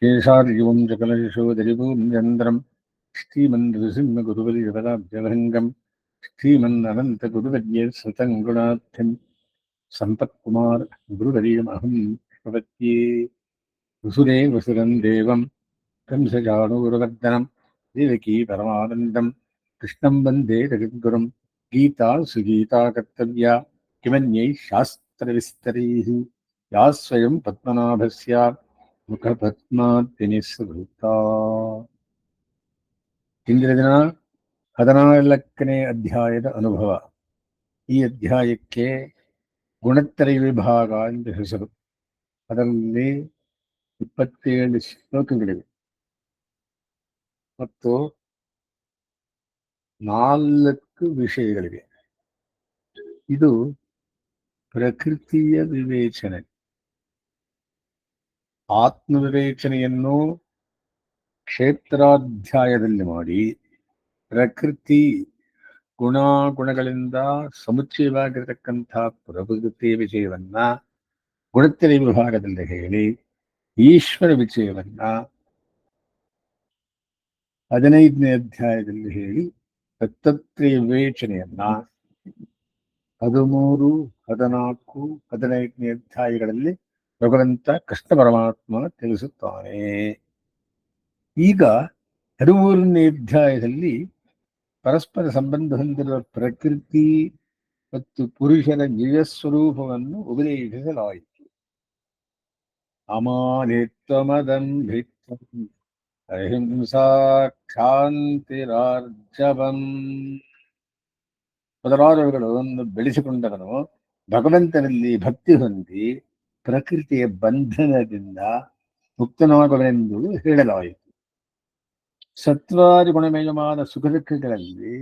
ಕೇಶಾರ್ಯುವಂ ಚಕಲಯಶೋಧರಿಪೂರ್ಣಚಂದ್ರಂ ಶ್ರೀಮನ್ನೃಸಿಂಹಗುರುವರ್ಯಪದಾಬ್ಜಭೃಂಗಂ ಶ್ರೀಮನ್ನನಂತಗುರುವರ್ಯ ಸತಂಗುಣಾರ್ಥಂ ಸಂಪತ್ಕುಮಾರ ಗುರುವರ್ಯಮಹಂ ಪ್ರಪದ್ಯೆ. ವಸುರೇ ವಸುರಂ ದೇವಂ ಕಂಸಚಾಣೂರಮರ್ದನಂ ದೇವಕೀ ಪರಮಾನಂದಂ ಕೃಷ್ಣಂ ವಂದೇ ಜಗದ್ಗುರುಂ. ಗೀತಾ ಸುಗೀತಾ ಕರ್ತವ್ಯ ಕಿಮನ್ಯೈ ಶಾಸ್ತ್ರವಿಸ್ತರೈಃ ಯಾ ಸ್ವಯಂ ಪದ್ಮನಾಭಸ್ಯ ಮುಖಪದ್ಮಾದ್ಯನಿಸ್ಸೃತಾ. ಇಂದಿನ ದಿನ 14ನೇ ಅಧ್ಯಾಯದ ಅನುಭವ. ಈ ಅಧ್ಯಾಯಕ್ಕೆ ಗುಣತ್ರಯ ವಿಭಾಗ ಎಂದು ಹೆಸರು. ಅದರಲ್ಲಿ 27 ಶ್ಲೋಕಗಳಿವೆ ಮತ್ತು 4 ವಿಷಯಗಳಿವೆ. ಇದು ಪ್ರಕೃತಿಯ ವಿವೇಚನೆ. ಆತ್ಮವಿವೇಚನೆಯನ್ನು ಕ್ಷೇತ್ರಾಧ್ಯಾಯದಲ್ಲಿ ಮಾಡಿ ಪ್ರಕೃತಿ ಗುಣಗಳಿಂದ ಸಮುಚ್ಚಯವಾಗಿರತಕ್ಕಂಥ ಪ್ರಕೃತಿ ವಿಷಯವನ್ನ ಗುಣತ್ರಯ ವಿಭಾಗದಲ್ಲಿ ಹೇಳಿ, ಈಶ್ವರ ವಿಷಯವನ್ನ 15ನೇ ಅಧ್ಯಾಯದಲ್ಲಿ ಹೇಳಿ, ತತ್ತತ್ರಯ ವಿವೇಚನೆಯನ್ನ 13, 14, 15ನೇ ಅಧ್ಯಾಯಗಳಲ್ಲಿ ಭಗವಂತ ಕೃಷ್ಣ ಪರಮಾತ್ಮ ತಿಳಿಸುತ್ತಾನೆ. ಈಗ 13ನೇ ಅಧ್ಯಾಯದಲ್ಲಿ ಪರಸ್ಪರ ಸಂಬಂಧ ಹೊಂದಿರುವ ಪ್ರಕೃತಿ ಮತ್ತು ಪುರುಷರ ನಿಜಸ್ವರೂಪವನ್ನು ಉಪದೇಶಿಸಲಾಯಿತು. ಅಮಾನಿತ್ವಮದಂಭಿತ್ವಂ ಅಹಿಂಸಾ ಕ್ಷಾಂತಿರಾರ್ಜವಂ ಮೊದಲಾದವುಗಳನ್ನು ಬೆಳೆಸಿಕೊಂಡವನು ಭಗವಂತನಲ್ಲಿ ಭಕ್ತಿ ಹೊಂದಿ ಪ್ರಕೃತಿಯ ಬಂಧನದಿಂದ ಮುಕ್ತನಾಗುವನೆಂದು ಹೇಳಲಾಯಿತು. ಸತ್ವಾದಿ ಗುಣಮಯವಾದ ಸುಖದುಃಖಗಳಲ್ಲಿ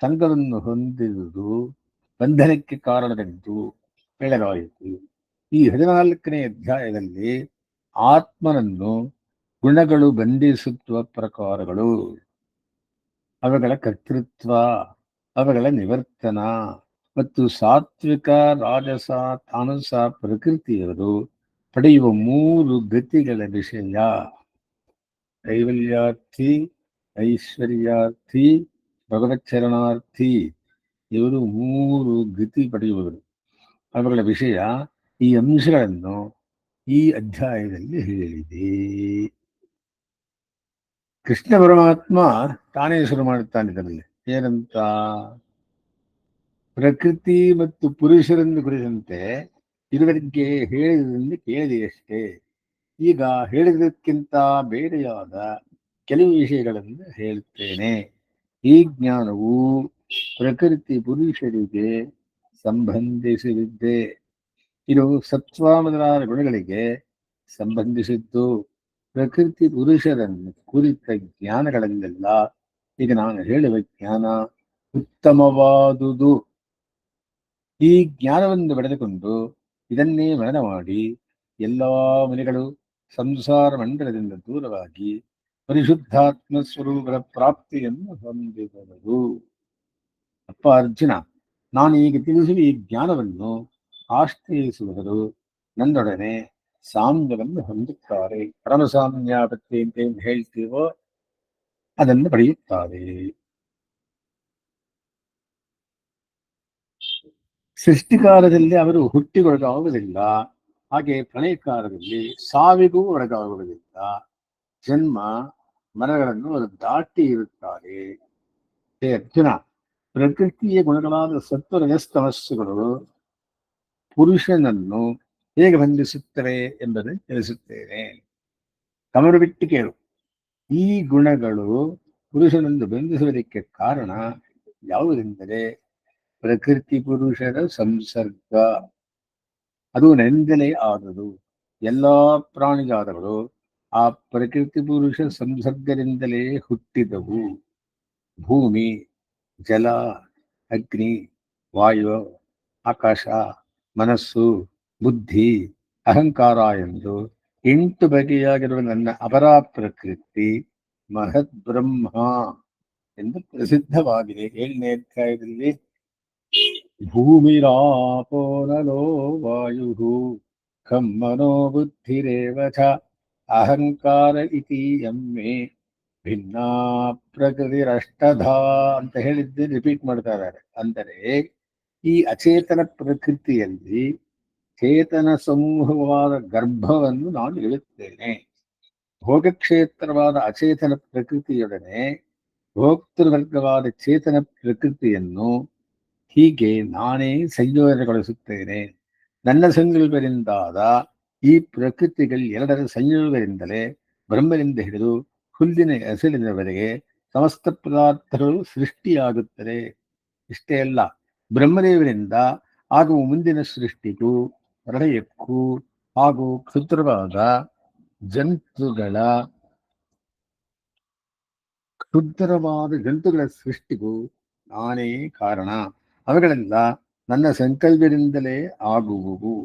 ಸಂಘವನ್ನು ಹೊಂದಿರುವುದು ಬಂಧನಕ್ಕೆ ಕಾರಣವೆಂದು ಹೇಳಲಾಯಿತು. ಈ 14ನೇ ಅಧ್ಯಾಯದಲ್ಲಿ ಆತ್ಮನನ್ನು ಗುಣಗಳು ಬಂಧಿಸುವ ಪ್ರಕಾರಗಳು, ಅವುಗಳ ಕರ್ತೃತ್ವ, ಅವುಗಳ ನಿವರ್ತನ ಮತ್ತು ಸಾತ್ವಿಕ, ರಾಜಸ, ತಾಮಸ ಪ್ರಕೃತಿಯವರು ಪಡೆಯುವ 3 ಗತಿಗಳ ವಿಷಯ. ಕೈವಲ್ಯಾರ್ಥಿ, ಐಶ್ವರ್ಯಾರ್ಥಿ, ಭಗವಚ್ಚರಣಾರ್ಥಿ, ಇವರು 3 ಗತಿ ಪಡೆಯುವವರು. ಅವುಗಳ ವಿಷಯ, ಈ ಅಂಶಗಳನ್ನು ಈ ಅಧ್ಯಾಯದಲ್ಲಿ ಹೇಳಿದೆ. ಕೃಷ್ಣ ಪರಮಾತ್ಮ ತಾನೇ ಶುರು ಮಾಡುತ್ತಾನೆ ಇದರಲ್ಲಿ. ಏನಂತ? ಪ್ರಕೃತಿ ಮತ್ತು ಪುರುಷರನ್ನು ಕುರಿತಂತೆ ಇದುವರೆಗೆ ಹೇಳಿದ್ರಿಂದ ಕೇಳಿದೆಯಷ್ಟೇ. ಈಗ ಹೇಳಿದಕ್ಕಿಂತ ಬೇರೆಯಾದ ಕೆಲವು ವಿಷಯಗಳನ್ನು ಹೇಳುತ್ತೇನೆ. ಈ ಜ್ಞಾನವು ಪ್ರಕೃತಿ ಪುರುಷರಿಗೆ ಸಂಬಂಧಿಸಿದ್ದೆ. ಇದು ಸತ್ವ ಮೊದಲಾದ ಗುಣಗಳಿಗೆ ಸಂಬಂಧಿಸಿದ್ದು. ಪ್ರಕೃತಿ ಪುರುಷರನ್ನು ಕುರಿತ ಜ್ಞಾನಗಳಲ್ಲೆಲ್ಲ ಈಗ ನಾನು ಹೇಳುವ ಜ್ಞಾನ ಉತ್ತಮವಾದುದು. ಈ ಜ್ಞಾನವನ್ನು ಪಡೆದುಕೊಂಡು ಇದನ್ನೇ ಮನನ ಮಾಡಿ ಎಲ್ಲಾ ಮುನಿಗಳು ಸಂಸಾರ ಮಂಡಲದಿಂದ ದೂರವಾಗಿ ಪರಿಶುದ್ಧಾತ್ಮ ಸ್ವರೂಪದ ಪ್ರಾಪ್ತಿಯನ್ನು ಹೊಂದಿದರು. ಅಪ್ಪ ಅರ್ಜುನ, ನಾನು ಈಗ ತಿಳಿಸುವ ಈ ಜ್ಞಾನವನ್ನು ಆಶ್ರಯಿಸುವವರು ನನ್ನೊಡನೆ ಸಾಮ್ಯವನ್ನು ಹೊಂದುತ್ತಾರೆ. ಪರಮಸಾಮ್ಯಾಪತ್ತಿ ಅಂತ ಏನು ಹೇಳ್ತೀವೋ ಅದನ್ನು ಪಡೆಯುತ್ತಾರೆ. ಸೃಷ್ಟಿಕಾಲದಲ್ಲಿ ಅವರು ಹುಟ್ಟಿಗೊಳಗಾಗುವುದಿಲ್ಲ, ಹಾಗೆ ಪ್ರಳಯಕಾಲದಲ್ಲಿ ಸಾವಿಗೂ ಒಳಗಾಗುವುದಿಲ್ಲ. ಜನ್ಮ ಮರಣಗಳನ್ನು ಅವರು ದಾಟಿ ಇರುತ್ತಾರೆ. ಹೇ ಅರ್ಜುನ, ಪ್ರಕೃತಿಯ ಗುಣಗಳಾದ ಸತ್ವರಜಸ್ತಮಸ್ಸುಗಳು ಪುರುಷನನ್ನು ಹೇಗೆ ಬಂಧಿಸುತ್ತವೆ ಎಂಬುದನ್ನು ತಿಳಿಸುತ್ತೇನೆ. ಕಮರು ಬಿಟ್ಟು ಕೇಳು. ಈ ಗುಣಗಳು ಪುರುಷನನ್ನು ಬಂಧಿಸುವುದಕ್ಕೆ ಕಾರಣ ಯಾವುದೆಂದರೆ ಪ್ರಕೃತಿ ಪುರುಷರ ಸಂಸರ್ಗ. ಅದು ನನ್ನಿಂದಲೇ ಆದದು. ಎಲ್ಲಾ ಪ್ರಾಣಿಜಾತಗಳು ಆ ಪ್ರಕೃತಿ ಪುರುಷ ಸಂಸರ್ಗದಿಂದಲೇ ಹುಟ್ಟಿದವು. ಭೂಮಿ, ಜಲ, ಅಗ್ನಿ, ವಾಯು, ಆಕಾಶ, ಮನಸ್ಸು, ಬುದ್ಧಿ, ಅಹಂಕಾರ ಎಂದು 8 ಬಗೆಯಾಗಿರುವ ನನ್ನ ಅಪರಾ ಪ್ರಕೃತಿ ಮಹದ್ ಬ್ರಹ್ಮ ಎಂದು ಪ್ರಸಿದ್ಧವಾಗಿದೆ. 7ನೇ ಅಧ್ಯಾಯದಲ್ಲಿ ಭೂಮಿರಾಪೋ ನಲೋ ವಾಯು ಖಂ ಮನೋ ಬುದ್ಧಿರೇವ ಚ ಅಹಂಕಾರ ಇತಿ ಎಮ್ಮೆ ಭಿನ್ನ ಪ್ರಕೃತಿರಷ್ಟಧಾ ಅಂತ ಹೇಳಿದ್ದೆ ರಿಪೀಟ್ ಮಾಡ್ತಾ ಇದ್ದಾರೆ. ಅಂದರೆ ಈ ಅಚೇತನ ಪ್ರಕೃತಿಯಲ್ಲಿ ಚೇತನ ಸಮೂಹವಾದ ಗರ್ಭವನ್ನು ನಾನು ಇಳುತ್ತೇನೆ. ಭೋಗಕ್ಷೇತ್ರವಾದ ಅಚೇತನ ಪ್ರಕೃತಿಯೊಡನೆ ಭೋಕ್ತೃವರ್ಗವಾದ ಚೇತನ ಪ್ರಕೃತಿಯನ್ನು ಹೀಗೆ ನಾನೇ ಸಂಯೋಜನೆಗೊಳಿಸುತ್ತೇನೆ. ನನ್ನ ಸಂಕಲ್ಪದಿಂದಾದ ಈ ಪ್ರಕೃತಿಗಳು ಎರಡರ ಸಂಯೋಗದಿಂದಲೇ ಬ್ರಹ್ಮನಿಂದ ಹಿಡಿದು ಹುಲ್ಲಿನ ಹೆಸರಿನವರೆಗೆ ಸಮಸ್ತ ಪದಾರ್ಥಗಳು ಸೃಷ್ಟಿಯಾಗುತ್ತದೆ. ಇಷ್ಟೇ ಅಲ್ಲ, ಬ್ರಹ್ಮದೇವರಿಂದ ಆಗುವ ಮುಂದಿನ ಸೃಷ್ಟಿಗೂ ಪ್ರಳಯಕ್ಕೂ ಹಾಗೂ ಕ್ಷುದ್ರವಾದ ಜಂತುಗಳ ಸೃಷ್ಟಿಗೂ ನಾನೇ ಕಾರಣ. ಅವುಗಳೆಲ್ಲ ನನ್ನ ಸಂಕಲ್ಪದಿಂದಲೇ ಆಗುವುವು.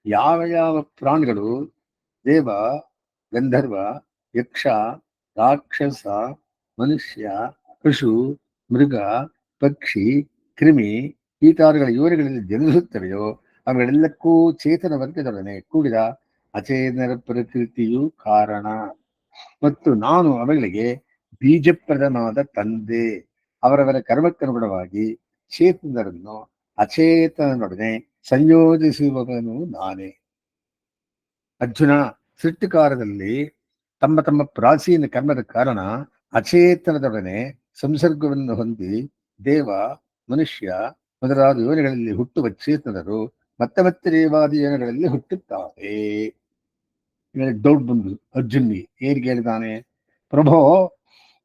ಯಾವ ಯಾವ ಪ್ರಾಣಿಗಳು ದೇವ, ಗಂಧರ್ವ, ಯಕ್ಷ, ರಾಕ್ಷಸ, ಮನುಷ್ಯ, ಪಶು, ಮೃಗ, ಪಕ್ಷಿ, ಕ್ರಿಮಿ, ಕೀಟಾದಿಗಳ ಯೋನಿಗಳಲ್ಲಿ ಜನಿಸುತ್ತವೆಯೋ ಅವುಗಳೆಲ್ಲಕ್ಕೂ ಚೇತನ ವರ್ಗದೊಡನೆ ಕೂಡಿದ ಅಚೇತನ ಪ್ರಕೃತಿಯು ಕಾರಣ. ಮತ್ತು ನಾನು ಅವುಗಳಿಗೆ ಬೀಜಪ್ರದನಾದ ತಂದೆ. ಅವರವರ ಕರ್ಮಕ್ಕನುಗುಣವಾಗಿ ಚೇತನರನ್ನು ಅಚೇತನನೊಡನೆ ಸಂಯೋಜಿಸುವವನು ನಾನೇ. ಅರ್ಜುನ, ಸೃಷ್ಟಿಕಾರದಲ್ಲಿ ತಮ್ಮ ತಮ್ಮ ಪ್ರಾಚೀನ ಕರ್ಮದ ಕಾರಣ ಅಚೇತನದೊಡನೆ ಸಂಸರ್ಗವನ್ನು ಹೊಂದಿ ದೇವ, ಮನುಷ್ಯ ಮೊದಲಾದ ಯೋನಿಗಳಲ್ಲಿ ಹುಟ್ಟುವ ಚೇತನರು ಮತ್ತೆ ಮತ್ತೆ ದೇವಾದಿ ಯೋನಿಗಳಲ್ಲಿ ಹುಟ್ಟುತ್ತಾರೆ. ಡೌಟ್ ಬಂದು ಅರ್ಜುನ್ಗೆ ಏನ್ ಕೇಳಿದಾನೆ? ಪ್ರಭೋ,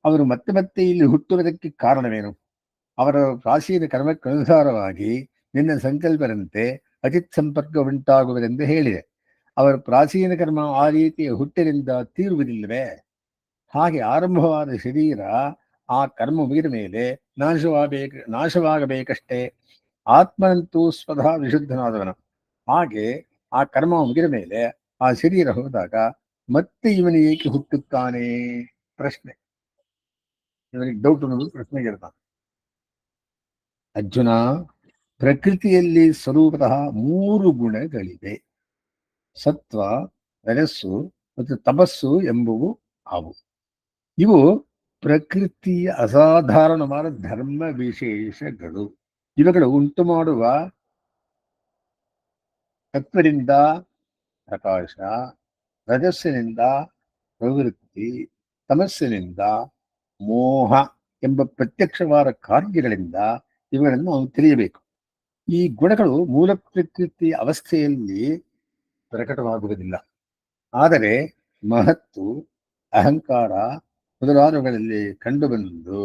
ಅವರು ಮತ್ತೆ ಮತ್ತೆ ಇಲ್ಲಿ ಹುಟ್ಟುವುದಕ್ಕೆ ಕಾರಣವೇನು? ಅವರ ಪ್ರಾಚೀನ ಕರ್ಮಕ್ಕನುಸಾರವಾಗಿ ನಿನ್ನ ಸಂಕಲ್ಪದಂತೆ ಅಚಿತ್ ಸಂಪರ್ಕ ಉಂಟಾಗುವುದೆಂದು ಹೇಳಿದೆ. ಅವರ ಪ್ರಾಚೀನ ಕರ್ಮ ಆ ರೀತಿಯ ಹುಟ್ಟಿನಿಂದ ತೀರುವುದಿಲ್ಲವೇ? ಹಾಗೆ ಆರಂಭವಾದ ಶರೀರ ಆ ಕರ್ಮ ಮುಗಿದ ಮೇಲೆ ನಾಶವಾಗಬೇಕಷ್ಟೇ. ಆತ್ಮನಂತೂ ಸ್ವತಃ ವಿಶುದ್ಧನಾದವನು. ಹಾಗೆ ಆ ಕರ್ಮ ಮುಗಿದ ಮೇಲೆ ಆ ಶರೀರ ಹೋದಾಗ ಮತ್ತೆ ಇವನು ಏಕೆ ಹುಟ್ಟುತ್ತಾನೆ? ಪ್ರಶ್ನೆ. ಇವನಿಗೆ ಡೌಟ್ ಅನ್ನೋದು ಪ್ರಶ್ನೆಗೆ ಇರ್ತಾನೆ. ಅರ್ಜುನ, ಪ್ರಕೃತಿಯಲ್ಲಿ ಸ್ವರೂಪತಃ 3 ಗುಣಗಳಿವೆ. ಸತ್ವ, ರಜಸ್ಸು ಮತ್ತು ತಪಸ್ಸು ಎಂಬುವು ಅವು. ಇವು ಪ್ರಕೃತಿಯ ಅಸಾಧಾರಣವಾದ ಧರ್ಮ ವಿಶೇಷಗಳು. ಇವುಗಳು ಉಂಟು ಮಾಡುವ ಸತ್ವದಿಂದ ಪ್ರಕಾಶ, ರಜಸ್ಸಿನಿಂದ ಪ್ರವೃತ್ತಿ, ತಮಸ್ಸಿನಿಂದ ಮೋಹ ಎಂಬ ಪ್ರತ್ಯಕ್ಷವಾದ ಕಾರ್ಯಗಳಿಂದ ಇವುಗಳನ್ನು ನಾವು ತಿಳಿಯಬೇಕು. ಈ ಗುಣಗಳು ಮೂಲ ಪ್ರಕೃತಿ ಅವಸ್ಥೆಯಲ್ಲಿ ಪ್ರಕಟವಾಗುವುದಿಲ್ಲ. ಆದರೆ ಮಹತ್ತು, ಅಹಂಕಾರ ಮೊದಲಾದವುಗಳಲ್ಲಿ ಕಂಡುಬಂದು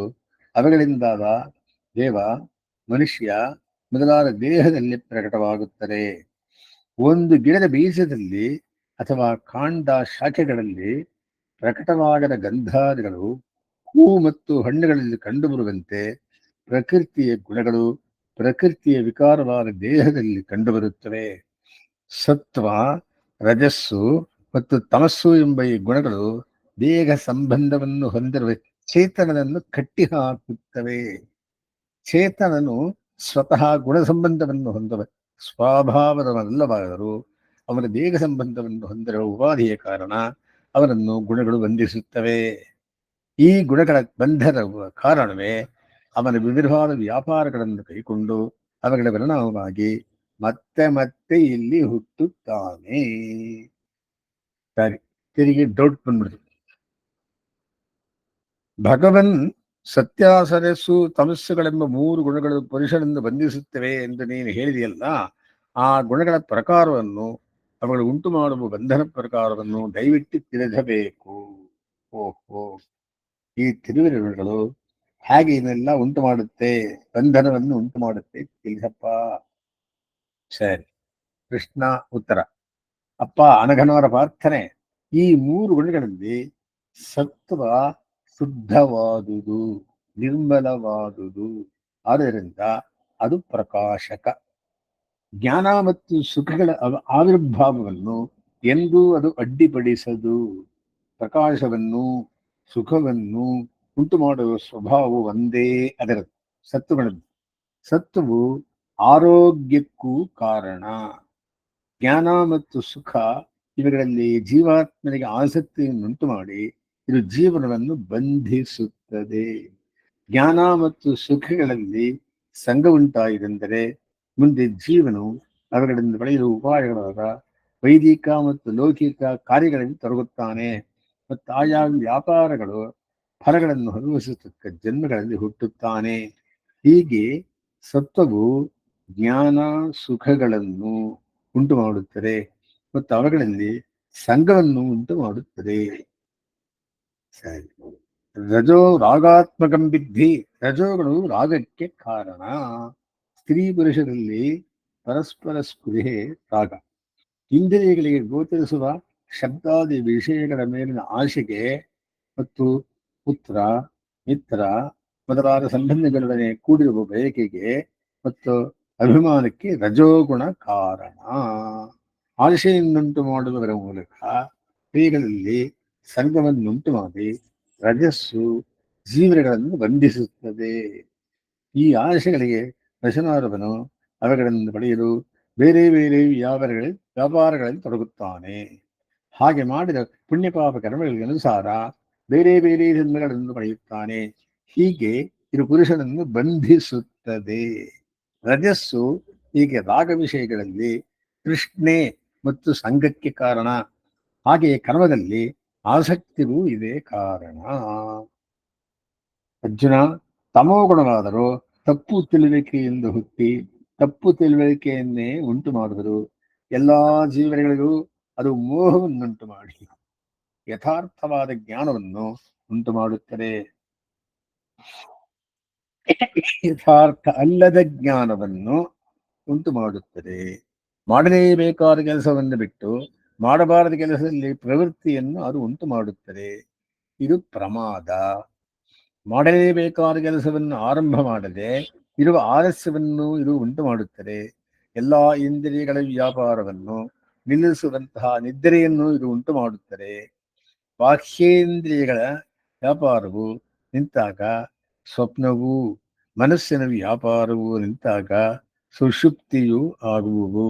ಅವುಗಳಿಂದಾದ ದೇವ, ಮನುಷ್ಯ ಮೊದಲಾದ ದೇಹದಲ್ಲಿ ಪ್ರಕಟವಾಗುತ್ತದೆ. ಒಂದು ಗಿಡದ ಬೀಜದಲ್ಲಿ ಅಥವಾ ಕಾಂಡ ಶಾಖೆಗಳಲ್ಲಿ ಪ್ರಕಟವಾಗದ ಗಂಧಾದಿಗಳು ಹೂ ಮತ್ತು ಹಣ್ಣುಗಳಲ್ಲಿ ಕಂಡುಬರುವಂತೆ ಪ್ರಕೃತಿಯ ಗುಣಗಳು ಪ್ರಕೃತಿಯ ವಿಕಾರವಾದ ದೇಹದಲ್ಲಿ ಕಂಡುಬರುತ್ತವೆ. ಸತ್ವ, ರಜಸ್ಸು ಮತ್ತು ತಮಸ್ಸು ಎಂಬ ಈ ಗುಣಗಳು ದೇಹ ಸಂಬಂಧವನ್ನು ಹೊಂದಿರುವ ಚೇತನನನ್ನು ಕಟ್ಟಿಹಾಕುತ್ತವೆ. ಚೇತನನು ಸ್ವತಃ ಗುಣ ಸಂಬಂಧವನ್ನು ಹೊಂದುವ ಸ್ವಭಾವದವಲ್ಲವಾದರೂ ಅವನ ದೇಹ ಸಂಬಂಧವನ್ನು ಹೊಂದಿರುವ ಉಪಾಧಿಯ ಕಾರಣ ಅವನನ್ನು ಗುಣಗಳು ಬಂಧಿಸುತ್ತವೆ. ಈ ಗುಣಗಳ ಬಂಧದ ಕಾರಣವೇ ಅವನ ವಿವಿಧವಾದ ವ್ಯಾಪಾರಗಳನ್ನು ಕೈಕೊಂಡು ಅವುಗಳ ಪರಿಣಾಮವಾಗಿ ಮತ್ತೆ ಮತ್ತೆ ಇಲ್ಲಿ ಹುಟ್ಟುತ್ತಾನೆ. ಸರಿ, ತಿರುಗಿ ಡೌಟ್ ಬಂದ್ಬಿಡ್ತು. ಭಗವನ್ ಸತ್ಯಾಸರಸ್ಸು ತಮಸ್ಸುಗಳೆಂಬ 3 ಗುಣಗಳು ಪುರುಷನನ್ನು ಬಂಧಿಸುತ್ತವೆ ಎಂದು ನೀನು ಹೇಳಿದೆಯಲ್ಲ, ಆ ಗುಣಗಳ ಪ್ರಕಾರವನ್ನು, ಅವುಗಳು ಉಂಟು ಮಾಡುವ ಬಂಧನ ಪ್ರಕಾರವನ್ನು ದಯವಿಟ್ಟು ತಿಳಿಸಬೇಕು. ಓಹೋ, ಈ ತಿರುವಿರುಗಳು ಹೇಗೆ ಇದನ್ನೆಲ್ಲ ಉಂಟು ಮಾಡುತ್ತೆ, ಬಂಧನವನ್ನು ಉಂಟು ಮಾಡುತ್ತೆ ತಿಳಿಸಪ್ಪ. ಸರಿ, ಕೃಷ್ಣ ಉತ್ತರ. ಅಪ್ಪ ಅನಘನವರ ಪ್ರಾರ್ಥನೆ. ಈ 3 ಗುಣಗಳಲ್ಲಿ ಸತ್ವ ಶುದ್ಧವಾದುದು, ನಿರ್ಮಲವಾದುದು. ಆದ್ದರಿಂದ ಅದು ಪ್ರಕಾಶಕ. ಜ್ಞಾನ ಮತ್ತು ಸುಖಗಳ ಆವಿರ್ಭಾವವನ್ನು ಎಂದೂ ಅದು ಅಡ್ಡಿಪಡಿಸದು. ಪ್ರಕಾಶವನ್ನು, ಸುಖವನ್ನು ಉಂಟು ಮಾಡುವ ಸ್ವಭಾವ ಒಂದೇ ಅದರದ್ದು, ಸತ್ವಗಳದ್ದು. ಸತ್ವವು ಆರೋಗ್ಯಕ್ಕೂ ಕಾರಣ. ಜ್ಞಾನ ಮತ್ತು ಸುಖ ಇವುಗಳಲ್ಲಿ ಜೀವಾತ್ಮನಿಗೆ ಆಸಕ್ತಿಯನ್ನುಂಟು ಮಾಡಿ ಇದು ಜೀವನವನ್ನು ಬಂಧಿಸುತ್ತದೆ. ಜ್ಞಾನ ಮತ್ತು ಸುಖಗಳಲ್ಲಿ ಸಂಘ ಉಂಟಾಯಿತೆಂದರೆ ಮುಂದೆ ಜೀವನು ಅವುಗಳಿಂದ ಬೆಳೆಯುವ ಉಪಾಯಗಳಾದ ವೈದಿಕ ಮತ್ತು ಲೌಕಿಕ ಕಾರ್ಯಗಳಲ್ಲಿ ತೊಡಗುತ್ತಾನೆ ಮತ್ತು ಆಯಾ ವ್ಯಾಪಾರಗಳು ಫಲಗಳನ್ನು ಅನುಭವಿಸತಕ್ಕ ಜನ್ಮಗಳಲ್ಲಿ ಹುಟ್ಟುತ್ತಾನೆ. ಹೀಗೆ ಸತ್ವವು ಜ್ಞಾನ ಸುಖಗಳನ್ನು ಉಂಟು ಮಾಡುತ್ತದೆ ಮತ್ತು ಅವುಗಳಲ್ಲಿ ಸಂಘವನ್ನು ಉಂಟು ಮಾಡುತ್ತದೆ. ಸರಿ. ರಜೋ ರಾಗಾತ್ಮಕಂ ವಿದ್ಧಿ. ರಜೋಗಳು ರಾಗಕ್ಕೆ ಕಾರಣ. ಸ್ತ್ರೀ ಪುರುಷರಲ್ಲಿ ಪರಸ್ಪರ ಸ್ಪೃಹೆ ರಾಗ. ಇಂದ್ರಿಯಗಳಿಗೆ ಗೋಚರಿಸುವ ಶಬ್ದಾದಿ ವಿಷಯಗಳ ಮೇಲಿನ ಆಶೆಗೆ ಮತ್ತು ಪುತ್ರ ಮಿತ್ರ ಮೊದಲಾದ ಸಂಬಂಧಗಳೊಡನೆ ಕೂಡಿರುವ ಬಯಕೆಗೆ ಮತ್ತು ಅಭಿಮಾನಕ್ಕೆ ರಜೋಗುಣ ಕಾರಣ. ಆಶೆಯನ್ನುಂಟು ಮಾಡುವುದರ ಮೂಲಕ ಸ್ತ್ರೀಗಳಲ್ಲಿ ಸಂಘವನ್ನುಂಟು ಮಾಡಿ ರಜಸ್ಸು ಜೀವನಗಳನ್ನು ಬಂಧಿಸುತ್ತದೆ. ಈ ಆಶೆಗಳಿಗೆ ವಶನಾದವನು ಅವುಗಳನ್ನು ಪಡೆಯಲು ಬೇರೆ ಬೇರೆ ವ್ಯಾಪಾರಗಳಲ್ಲಿ ತೊಡಗುತ್ತಾನೆ. ಹಾಗೆ ಮಾಡಿದ ಪುಣ್ಯಪಾಪ ಕರ್ಮಗಳಿಗೆ ಅನುಸಾರ ಬೇರೆ ಬೇರೆ ಜನ್ಮಗಳನ್ನು ಪಡೆಯುತ್ತಾನೆ. ಹೀಗೆ ಇದು ಪುರುಷನನ್ನು ಬಂಧಿಸುತ್ತದೆ. ರಜಸ್ಸು ಹೀಗೆ ರಾಗ ವಿಷಯಗಳಲ್ಲಿ ತೃಷ್ಣೆ ಮತ್ತು ಸಂಘಕ್ಕೆ ಕಾರಣ. ಹಾಗೆಯೇ ಕರ್ಮದಲ್ಲಿ ಆಸಕ್ತಿಗೂ ಇದೇ ಕಾರಣ. ಅರ್ಜುನ, ತಮೋಗುಣವಾದರೂ ತಪ್ಪು ತಿಳುವಳಿಕೆಯಿಂದ ಹುಟ್ಟಿ ತಪ್ಪು ತಿಳುವಳಿಕೆಯನ್ನೇ ಉಂಟು ಮಾಡಿದರು. ಎಲ್ಲಾ ಜೀವನಗಳಿಗೂ ಅದು ಮೋಹವನ್ನುಂಟು ಮಾಡಿ ಯಥಾರ್ಥವಾದ ಜ್ಞಾನವನ್ನು ಉಂಟು ಮಾಡುತ್ತದೆ. ಯಥಾರ್ಥ ಅಲ್ಲದ ಜ್ಞಾನವನ್ನು ಉಂಟು ಮಾಡುತ್ತದೆ. ಮಾಡಲೇಬೇಕಾದ ಕೆಲಸವನ್ನು ಬಿಟ್ಟು ಮಾಡಬಾರದ ಕೆಲಸದಲ್ಲಿ ಪ್ರವೃತ್ತಿಯನ್ನು ಅದು ಉಂಟು ಮಾಡುತ್ತದೆ. ಇದು ಪ್ರಮಾದ. ಮಾಡಲೇಬೇಕಾದ ಕೆಲಸವನ್ನು ಆರಂಭ ಮಾಡದೆ ಇರುವ ಆಲಸ್ಯವನ್ನು ಇದು ಉಂಟು ಮಾಡುತ್ತದೆ. ಎಲ್ಲ ಇಂದ್ರಿಯಗಳ ವ್ಯಾಪಾರವನ್ನು ನಿಲ್ಲಿಸುವಂತಹ ನಿದ್ರೆಯನ್ನು ಇದು ಉಂಟು ಮಾಡುತ್ತದೆ. ಬಾಹ್ಯೇಂದ್ರಿಯಗಳ ವ್ಯಾಪಾರವು ನಿಂತಾಗ ಸ್ವಪ್ನವೂ, ಮನಸ್ಸಿನ ವ್ಯಾಪಾರವು ನಿಂತಾಗ ಸುಷುಪ್ತಿಯೂ ಆಗುವುವು.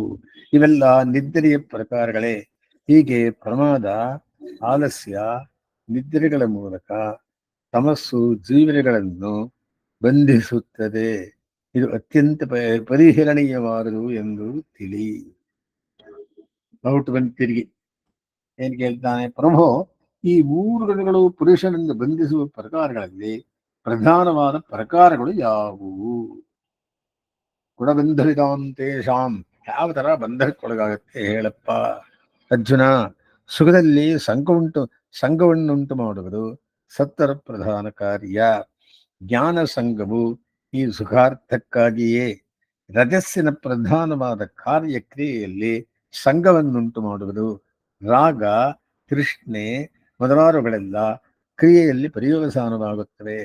ಇವೆಲ್ಲ ನಿದ್ರೆಯ ಪ್ರಕಾರಗಳೇ. ಹೀಗೆ ಪ್ರಮಾದ, ಆಲಸ್ಯ, ನಿದ್ರೆಗಳ ಮೂಲಕ ತಮಸ್ಸು ಜೀವನಗಳನ್ನು ಬಂಧಿಸುತ್ತದೆ. ಇದು ಅತ್ಯಂತ ಪರಿಹರಣೀಯವಾದುದು ಎಂದು ತಿಳಿ. ಔಟ್ ಬಂದು ತಿರುಗಿ ಏನ್ ಕೇಳ್ತಾನೆ? ಪ್ರಭು, ಈ ಮೂರು ಗಣಗಳು ಪುರುಷನನ್ನು ಬಂಧಿಸುವ ಪ್ರಕಾರಗಳಲ್ಲಿ ಪ್ರಧಾನವಾದ ಪ್ರಕಾರಗಳು ಯಾವುವು? ಗುಣಬಂಧವಿದಾಂತೇಷಾಂ. ಯಾವ ತರ ಬಂಧಕ್ಕೊಳಗಾಗತ್ತೆ ಹೇಳಪ್ಪ. ಅರ್ಜುನ, ಸುಖದಲ್ಲಿ ಸಂಘವನ್ನುಂಟು ಮಾಡುವುದು ಸತ್ತರ ಪ್ರಧಾನ ಕಾರ್ಯ. ಜ್ಞಾನ ಸಂಘವು ಈ ಸುಖಾರ್ಥಕ್ಕಾಗಿಯೇ. ರಜಸ್ಸಿನ ಪ್ರಧಾನವಾದ ಕಾರ್ಯಕ್ರಿಯೆಯಲ್ಲಿ ಸಂಘವನ್ನುಂಟು ಮಾಡುವುದು. ರಾಗ, ತೃಷ್ಣೆ ಮೊದಲಾದವುಗಳೆಲ್ಲ ಕ್ರಿಯೆಯಲ್ಲಿ ಪರ್ಯವಸಾನವಾಗುತ್ತವೆ.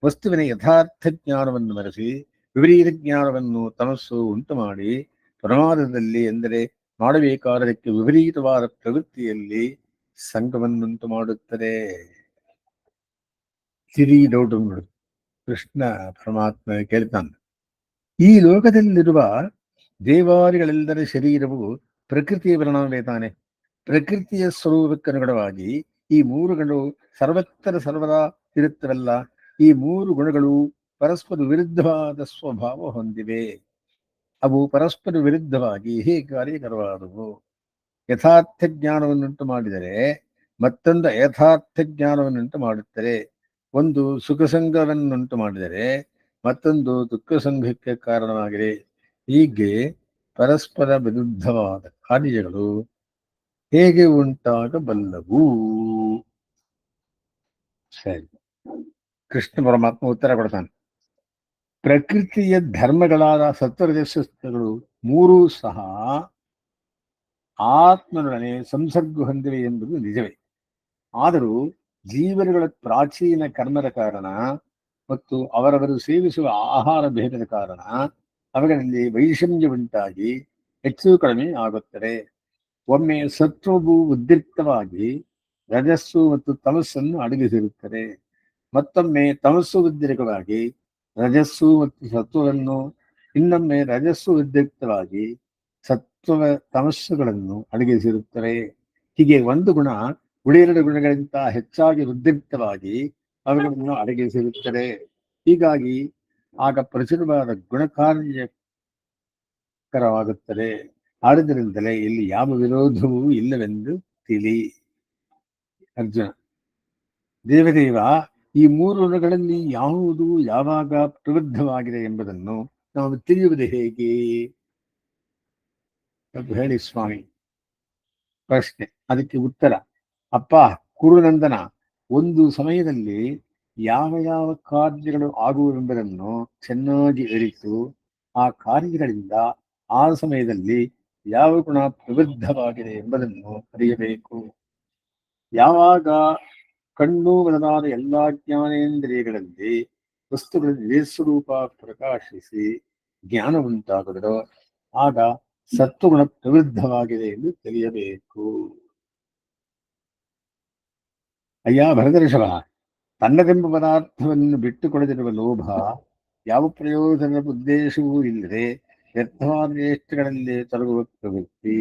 ವಸ್ತುವಿನ ಯಥಾರ್ಥ ಜ್ಞಾನವನ್ನು ಮರೆಸಿ ವಿಪರೀತ ಜ್ಞಾನವನ್ನು ತಮಸ್ಸು ಉಂಟು ಮಾಡಿ ಪ್ರಮಾದದಲ್ಲಿ, ಎಂದರೆ ಮಾಡಬೇಕಾದದಕ್ಕೆ ವಿಪರೀತವಾದ ಪ್ರವೃತ್ತಿಯಲ್ಲಿ ಸಂಘವನ್ನುಂಟು ಮಾಡುತ್ತದೆ. ಸಿರಿ ಡೌಟ್ ನೋಡು. ಕೃಷ್ಣ ಪರಮಾತ್ಮ ಕೇಳ್ತಾನೆ, ಈ ಲೋಕದಲ್ಲಿರುವ ದೇವಾದಿಗಳೆಲ್ಲರ ಶರೀರವು ಪ್ರಕೃತಿಯ ಪರಿಣಾಮವೇ ತಾನೆ. ಪ್ರಕೃತಿಯ ಸ್ವರೂಪಕ್ಕನುಗುಣವಾಗಿ ಈ ಮೂರು ಗಣಗಳು ಸರ್ವತ್ರ ಸರ್ವದಾ ಇರುತ್ತವಲ್ಲ. ಈ ಮೂರು ಗುಣಗಳು ಪರಸ್ಪರ ವಿರುದ್ಧವಾದ ಸ್ವಭಾವ ಹೊಂದಿವೆ. ಅವು ಪರಸ್ಪರ ವಿರುದ್ಧವಾಗಿ ಹೇಗೆ ಕಾರ್ಯಕರವಾದವು? ಯಥಾರ್ಥ ಜ್ಞಾನವನ್ನುಂಟು ಮಾಡಿದರೆ ಮತ್ತೊಂದು ಯಥಾರ್ಥ ಜ್ಞಾನವನ್ನುಂಟು ಮಾಡುತ್ತದೆ. ಒಂದು ಸುಖ ಸಂಘವನ್ನುಂಟು ಮಾಡಿದರೆ ಮತ್ತೊಂದು ದುಃಖ ಸಂಘಕ್ಕೆ ಕಾರಣವಾಗಿದೆ. ಹೀಗೆ ಪರಸ್ಪರ ವಿರುದ್ಧವಾದ ಕಾರ್ಯಗಳು ಹೇಗೆ ಉಂಟಾಗಬಲ್ಲವು? ಸರಿ, ಕೃಷ್ಣ ಪರಮಾತ್ಮ ಉತ್ತರ ಕೊಡ್ತಾನೆ. ಪ್ರಕೃತಿಯ ಧರ್ಮಗಳಾದ ಸತ್ವರಜಸ್ಸುಗಳು ಮೂರೂ ಸಹ ಆತ್ಮನೊಡನೆ ಸಂಸರ್ಗ ಹೊಂದಿವೆ ಎಂಬುದು ನಿಜವೇ. ಆದರೂ ಜೀವನಗಳ ಪ್ರಾಚೀನ ಕರ್ಮದ ಕಾರಣ ಮತ್ತು ಅವರವರು ಸೇವಿಸುವ ಆಹಾರ ಭೇದದ ಕಾರಣ ಅವುಗಳಲ್ಲಿ ವೈಷಮ್ಯ ಉಂಟಾಗಿ ಹೆಚ್ಚು ಕಡಿಮೆ ಆಗುತ್ತದೆ. ಒಮ್ಮೆ ಸತ್ವವು ಉದ್ರಿಕ್ತವಾಗಿ ರಜಸ್ಸು ಮತ್ತು ತಮಸ್ಸನ್ನು ಅಡಗಿಸಿರುತ್ತದೆ. ಮತ್ತೊಮ್ಮೆ ತಮಸ್ಸು ಉದ್ರಿಕ್ತವಾಗಿ ರಜಸ್ಸು ಮತ್ತು ಸತ್ವವನ್ನು, ಇನ್ನೊಮ್ಮೆ ರಜಸ್ಸು ಉದ್ರಿಕ್ತವಾಗಿ ಸತ್ವ ತಮಸ್ಸುಗಳನ್ನು ಅಡಗಿಸಿರುತ್ತವೆ. ಹೀಗೆ ಒಂದು ಗುಣ ಉಳಿದೆರಡು ಗುಣಗಳಿಗಿಂತ ಹೆಚ್ಚಾಗಿ ಉದ್ರಿಕ್ತವಾಗಿ ಅವುಗಳನ್ನು ಅಡಗಿಸಿರುತ್ತದೆ. ಹೀಗಾಗಿ ಆಗ ಪ್ರಚುರವಾದ ಗುಣಕಾರ್ಯಕರವಾಗುತ್ತದೆ. ಆದುದರಿಂದಲೇ ಇಲ್ಲಿ ಯಾವ ವಿರೋಧವೂ ಇಲ್ಲವೆಂದು ತಿಳಿ. ಅರ್ಜುನ: ದೇವದೇವ, ಈ ಮೂರು ಗುಣಗಳಲ್ಲಿ ಯಾವುದು ಯಾವಾಗ ಪ್ರಬುದ್ಧವಾಗಿದೆ ಎಂಬುದನ್ನು ನಾವು ತಿಳಿಯುವುದು ಹೇಗೆ? ಸ್ವಲ್ಪ ಹೇಳಿ ಸ್ವಾಮಿ. ಪ್ರಶ್ನೆ. ಅದಕ್ಕೆ ಉತ್ತರ: ಅಪ್ಪ ಕುರುನಂದನ, ಒಂದು ಸಮಯದಲ್ಲಿ ಯಾವ ಯಾವ ಕಾರ್ಯಗಳು ಆಗುವುವೆಂಬುದನ್ನು ಚೆನ್ನಾಗಿ ಅರಿತು ಆ ಕಾರ್ಯಗಳಿಂದ ಆ ಸಮಯದಲ್ಲಿ ಯಾವ ಗುಣ ಪ್ರಬುದ್ಧವಾಗಿದೆ ಎಂಬುದನ್ನು ಅರಿಯಬೇಕು. ಯಾವಾಗ ಕಣ್ಣು ಮೊದಲಾದ ಎಲ್ಲಾ ಜ್ಞಾನೇಂದ್ರಿಯಗಳಲ್ಲಿ ವಸ್ತುಗಳ ನಿಜಸ್ವರೂಪ ಪ್ರಕಾಶಿಸಿ ಜ್ಞಾನ ಉಂಟಾಗುವುದೋ ಆಗ ಸತ್ವಗುಣ ಪ್ರವೃದ್ಧವಾಗಿದೆ ಎಂದು ತಿಳಿಯಬೇಕು. ಅಯ್ಯ ಭರತರ್ಷಭ, ತನ್ನದೆಂಬ ಪದಾರ್ಥವನ್ನು ಬಿಟ್ಟುಕೊಡದಿರುವ ಲೋಭ, ಯಾವ ಪ್ರಯೋಜನದ ಉದ್ದೇಶವೂ ಇಲ್ಲದೆ ವ್ಯರ್ಥವಾದ ಜ್ಯೇಷ್ಠಗಳಲ್ಲಿ ತೊಡಗುವ ಪ್ರವೃತ್ತಿ,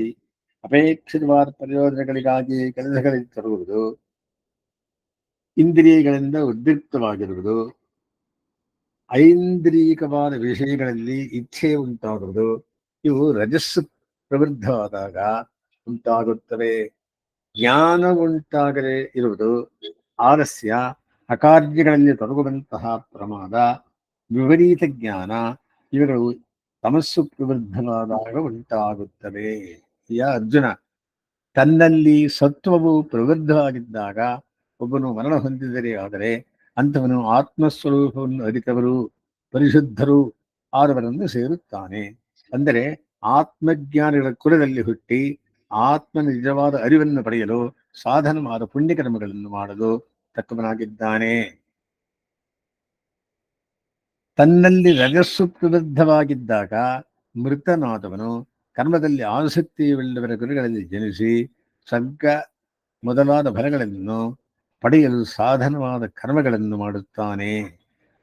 ಅಪೇಕ್ಷಿತವಾದ ಪ್ರಯೋಜನಗಳಿಗಾಗಿ ಕೆಲಸಗಳಲ್ಲಿ ತೊಡಗುವುದು, ಇಂದ್ರಿಯಗಳಿಂದ ಉದ್ರಿಕ್ತವಾಗಿರುವುದು, ಐಂದ್ರಿಯಿಕವಾದ ವಿಷಯಗಳಲ್ಲಿ ಇಚ್ಛೆ ಉಂಟಾಗುವುದು, ಇವು ರಜಸ್ಸು ಪ್ರವೃದ್ಧವಾದಾಗ ಉಂಟಾಗುತ್ತವೆ. ಜ್ಞಾನ ಉಂಟಾಗದೆ ಇರುವುದು ಆಲಸ್ಯ, ಅಕಾರ್ಯಗಳಲ್ಲಿ ತೊಡಗುವಂತಹ ಪ್ರಮಾದ, ವಿಪರೀತ ಜ್ಞಾನ, ಇವುಗಳು ತಮಸ್ಸು ಪ್ರವೃದ್ಧವಾದಾಗ ಉಂಟಾಗುತ್ತವೆ. ಅರ್ಜುನ, ತನ್ನಲ್ಲಿ ಸತ್ವವು ಪ್ರವೃದ್ಧವಾಗಿದ್ದಾಗ ಒಬ್ಬನು ಮರಣ ಹೊಂದಿದರೆ ಆದರೆ ಅಂಥವನು ಆತ್ಮಸ್ವರೂಪವನ್ನು ಅರಿತವರು, ಪರಿಶುದ್ಧರು ಆದವರನ್ನು ಸೇರುತ್ತಾನೆ. ಅಂದರೆ ಆತ್ಮಜ್ಞಾನಿಗಳ ಕುಲದಲ್ಲಿ ಹುಟ್ಟಿ ಆತ್ಮನ ನಿಜವಾದ ಅರಿವನ್ನು ಪಡೆಯಲು ಸಾಧನವಾದ ಪುಣ್ಯಕರ್ಮಗಳನ್ನು ಮಾಡಲು ತಕ್ಕವನಾಗಿದ್ದಾನೆ. ತನ್ನಲ್ಲಿ ರಜಸ್ಸು ಪ್ರಬುದ್ಧವಾಗಿದ್ದಾಗ ಮೃತನಾದವನು ಕರ್ಮದಲ್ಲಿ ಆಸಕ್ತಿಯುಳ್ಳವರ ಗುರುಗಳಲ್ಲಿ ಜನಿಸಿ ಸ್ವರ್ಗ ಮೊದಲಾದ ಫಲಗಳನ್ನು ಪಡೆಯಲು ಸಾಧನವಾದ ಕರ್ಮಗಳನ್ನು ಮಾಡುತ್ತಾನೆ.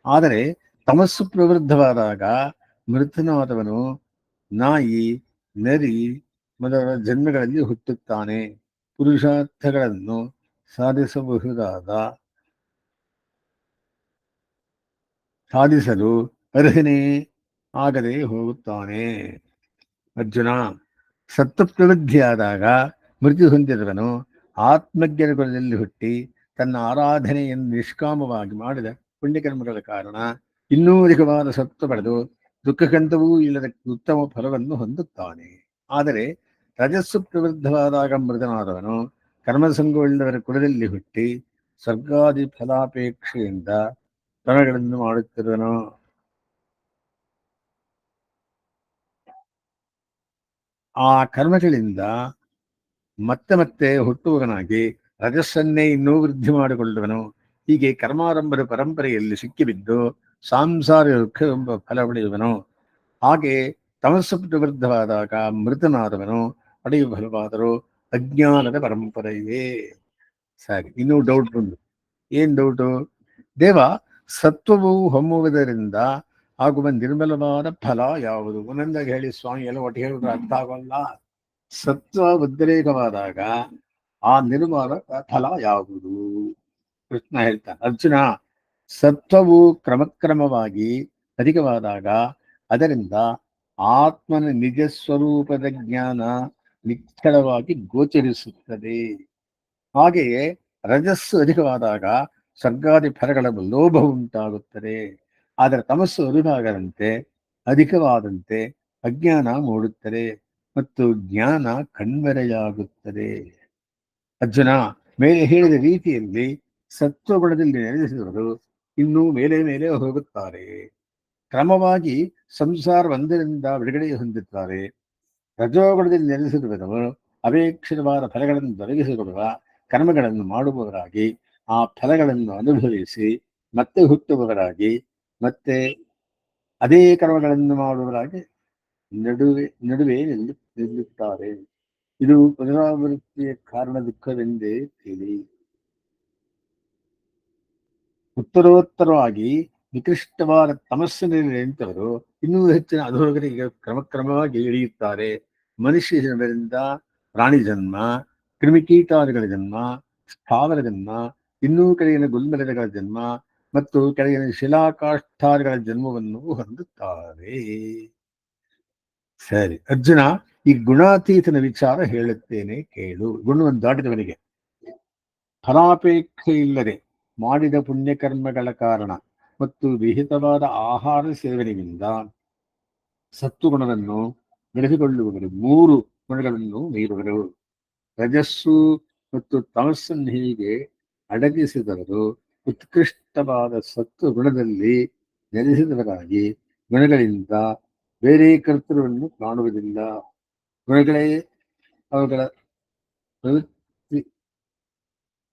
ಆದರೆ ತಮಸ್ಸು ಪ್ರವೃದ್ಧವಾದಾಗ ಮೃತನಾದವನು ನಾಯಿ, ನರಿ ಮೊದಲಾದ ಜನ್ಮಗಳಲ್ಲಿ ಹುಟ್ಟುತ್ತಾನೆ. ಪುರುಷಾರ್ಥಗಳನ್ನು ಸಾಧಿಸಲು ಅರ್ಹನೇ ಆಗದೆ ಹೋಗುತ್ತಾನೆ. ಅರ್ಜುನ, ಸತ್ವ ಪ್ರವೃದ್ಧಿಯಾದಾಗ ಮೃತ್ಯು ಹೊಂದಿದವನು ಆತ್ಮಜ್ಞರ ಕುಲದಲ್ಲಿ ಹುಟ್ಟಿ ತನ್ನ ಆರಾಧನೆಯನ್ನು ನಿಷ್ಕಾಮವಾಗಿ ಮಾಡಿದ ಪುಣ್ಯಕರ್ಮಗಳ ಕಾರಣ ಇನ್ನೂ ಅಧಿಕವಾದ ಸತ್ವ ಪಡೆದು ದುಃಖಕಂತವೂ ಇಲ್ಲದ ಉತ್ತಮ ಫಲವನ್ನು ಹೊಂದುತ್ತಾನೆ. ಆದರೆ ರಜಸ್ಸು ಪ್ರವೃದ್ಧವಾದಾಗ ಮೃತನಾದವನು ಕರ್ಮಸಂಗವುಳ್ಳವರ ಕುಲದಲ್ಲಿ ಹುಟ್ಟಿ ಸ್ವರ್ಗಾದಿ ಫಲಾಪೇಕ್ಷೆಯಿಂದ ಕರ್ಮಗಳನ್ನು ಮಾಡುತ್ತಿರುವನು. ಆ ಕರ್ಮಗಳಿಂದ ಮತ್ತೆ ಮತ್ತೆ ಹುಟ್ಟುವವನಾಗಿ ರಜಸ್ಸನ್ನೇ ಇನ್ನೂ ವೃದ್ಧಿ ಮಾಡಿಕೊಳ್ಳುವನು. ಹೀಗೆ ಕರ್ಮಾರಂಭದ ಪರಂಪರೆಯಲ್ಲಿ ಸಿಕ್ಕಿಬಿದ್ದು ಸಾಂಸಾರಿಕ ದುಃಖವೆಂಬ ಫಲ ಪಡೆಯುವನು. ಹಾಗೆ ತಮಸ್ಸು ಪ್ರವೃದ್ಧವಾದಾಗ ಮೃತನಾದವನು ಪಡೆಯುವ ಫಲವಾದರೂ ಅಜ್ಞಾನದ ಪರಂಪರೆಯೇ. ಸರಿ, ಇನ್ನೂ ಡೌಟ್ ಬಂದು. ಏನ್ ಡೌಟು? ದೇವ, ಸತ್ವವು ಹೊಮ್ಮುವುದರಿಂದ ಆಗುವ ನಿರ್ಮಲವಾದ ಫಲ ಯಾವುದು? ಒಂದೊಂದಾಗಿ ಹೇಳಿ ಸ್ವಾಮಿ, ಎಲ್ಲ ಒಟ್ಟಿಗೆ ಹೇಳಿದ್ರೆ ಅರ್ಥ ಆಗೋಲ್ಲ. ಸತ್ವ ಉದ್ರೇಕವಾದಾಗ ಆ ನಿರ್ಮಲ ಫಲ ಯಾವುದು? ಕೃಷ್ಣ ಹೇಳ್ತಾನೆ. ಅರ್ಜುನ, ಸತ್ವವು ಕ್ರಮಕ್ರಮವಾಗಿ ಅಧಿಕವಾದಾಗ ಅದರಿಂದ ಆತ್ಮನ ನಿಜ ಸ್ವರೂಪದ ಜ್ಞಾನ ನಿಖರವಾಗಿ ಗೋಚರಿಸುತ್ತದೆ. ಹಾಗೆಯೇ ರಜಸ್ಸು ಅಧಿಕವಾದಾಗ ಸ್ವರ್ಗಾದಿ ಫಲಗಳ ಲೋಭ ಉಂಟಾಗುತ್ತದೆ. ಆದರೆ ತಮಸ್ಸು ಅಧಿಕವಾದಂತೆ ಅಜ್ಞಾನ ಮೂಡುತ್ತದೆ ಮತ್ತು ಜ್ಞಾನ ಕಣ್ಮರೆಯಾಗುತ್ತದೆ. ಅರ್ಜುನ, ಮೇಲೆ ಹೇಳಿದ ರೀತಿಯಲ್ಲಿ ಸತ್ವಗುಣದಲ್ಲಿ ನೆಲೆಸಿದವರು ಇನ್ನೂ ಮೇಲೆ ಮೇಲೆ ಹೋಗುತ್ತಾರೆ. ಕ್ರಮವಾಗಿ ಸಂಸಾರ ಒಂದರಿಂದ ಬಿಡುಗಡೆ ಹೊಂದುತ್ತಾರೆ. ರಜೋಗುಣದಲ್ಲಿ ನೆಲೆಸಿರುವವರು ಅಪೇಕ್ಷಿತವಾದ ಫಲಗಳನ್ನು ದೊರಕಿಸಿಕೊಡುವ ಕರ್ಮಗಳನ್ನು ಮಾಡುವವರಾಗಿ ಆ ಫಲಗಳನ್ನು ಅನುಭವಿಸಿ ಮತ್ತೆ ಹುಟ್ಟುವವರಾಗಿ ಮತ್ತೆ ಅದೇ ಕರ್ಮಗಳನ್ನು ಮಾಡುವವರಾಗಿ ನಡುವೆ ನಿಲ್ಲುತ್ತಾರೆ. ಇದು ಪುನರಾವೃತ್ತಿಯ ಕಾರಣ ದುಃಖವೆಂದೇ ತಿಳಿ. ಉತ್ತರೋತ್ತರವಾಗಿ ನಿಕೃಷ್ಟವಾದ ತಮಸ್ಸಿನಲ್ಲಿ ನಿಂತವರು ಇನ್ನೂ ಹೆಚ್ಚಿನ ಅಧೋಗತಿಗೆ ಕ್ರಮಕ್ರಮವಾಗಿ ಇಳಿಯುತ್ತಾರೆ. ಮನುಷ್ಯ ಜನ್ಮದಿಂದ ಪ್ರಾಣಿ ಜನ್ಮ, ಕ್ರಿಮಿಕೀಟಾದಿಗಳ ಜನ್ಮ, ಸ್ಥಾವರ ಜನ್ಮ, ಇನ್ನೂ ಕೆಳಗಿನ ಗುಲ್ಮರೆಗಳ ಜನ್ಮ ಮತ್ತು ಕೆಳಗಿನ ಶಿಲಾಕಾಷ್ಠಾದಿಗಳ ಜನ್ಮವನ್ನು ಹೊಂದುತ್ತಾರೆ. ಸರಿ ಅರ್ಜುನ, ಈ ಗುಣಾತೀತನ ವಿಚಾರ ಹೇಳುತ್ತೇನೆ ಕೇಳು. ಗುಣವನ್ನು ದಾಟಿದವನಿಗೆ ಫಲಾಪೇಕ್ಷೆ ಇಲ್ಲದೆ ಮಾಡಿದ ಪುಣ್ಯಕರ್ಮಗಳ ಕಾರಣ ಮತ್ತು ವಿಹಿತವಾದ ಆಹಾರ ಸೇವನೆಯಿಂದ ಸತ್ವಗುಣವನ್ನು ಬೆಳೆಸಿಕೊಳ್ಳುವವರು ಮೂರು ಗುಣಗಳನ್ನು ಮೀರುವರು. ರಜಸ್ಸು ಮತ್ತು ತಮಸ್ಸನ್ನು ಹೀಗೆ ಅಡಗಿಸಿದವರು ಉತ್ಕೃಷ್ಟವಾದ ಸತ್ವ ಗುಣದಲ್ಲಿ ನೆಲೆಸಿದವರಾಗಿ ಗುಣಗಳಿಂದ ಬೇರೆ ಕರ್ತೃವನ್ನು ಕಾಣುವುದಿಲ್ಲ. ಗುಣಗಳೇ ಅವುಗಳ ಪ್ರವೃತ್ತಿ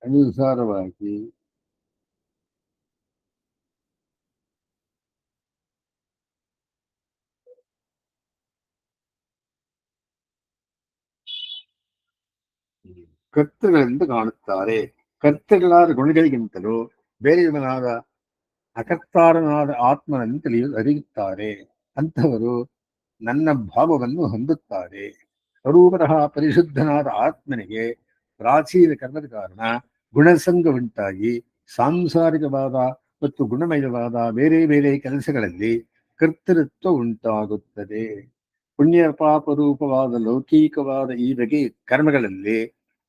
ಅನುಸಾರವಾಗಿ ಕರ್ತೃಗಳೆಂದು ಕಾಣುತ್ತಾರೆ. ಕರ್ತೃಗಳಾದ ಗುಣಗಳಿಗಿಂತಲೂ ಬೇರೆಯವನಾದ ಅಕರ್ತಾರನಾದ ಆತ್ಮನನ್ನು ಅರಿಯುತ್ತಾರೆ. ಅಂಥವರು ನನ್ನ ಭಾವವನ್ನು ಹೊಂದುತ್ತಾರೆ. ಸ್ವರೂಪತಃ ಪರಿಶುದ್ಧನಾದ ಆತ್ಮನಿಗೆ ಪ್ರಾಚೀನ ಕರ್ಮದ ಕಾರಣ ಗುಣಸಂಗ ಉಂಟಾಗಿ ಸಾಂಸಾರಿಕವಾದ ಮತ್ತು ಗುಣಮಯವಾದ ಬೇರೆ ಬೇರೆ ಕೆಲಸಗಳಲ್ಲಿ ಕರ್ತೃತ್ವ ಉಂಟಾಗುತ್ತದೆ. ಪುಣ್ಯ ಪಾಪರೂಪವಾದ ಲೌಕಿಕವಾದ ಈ ಬಗೆ ಕರ್ಮಗಳಲ್ಲಿ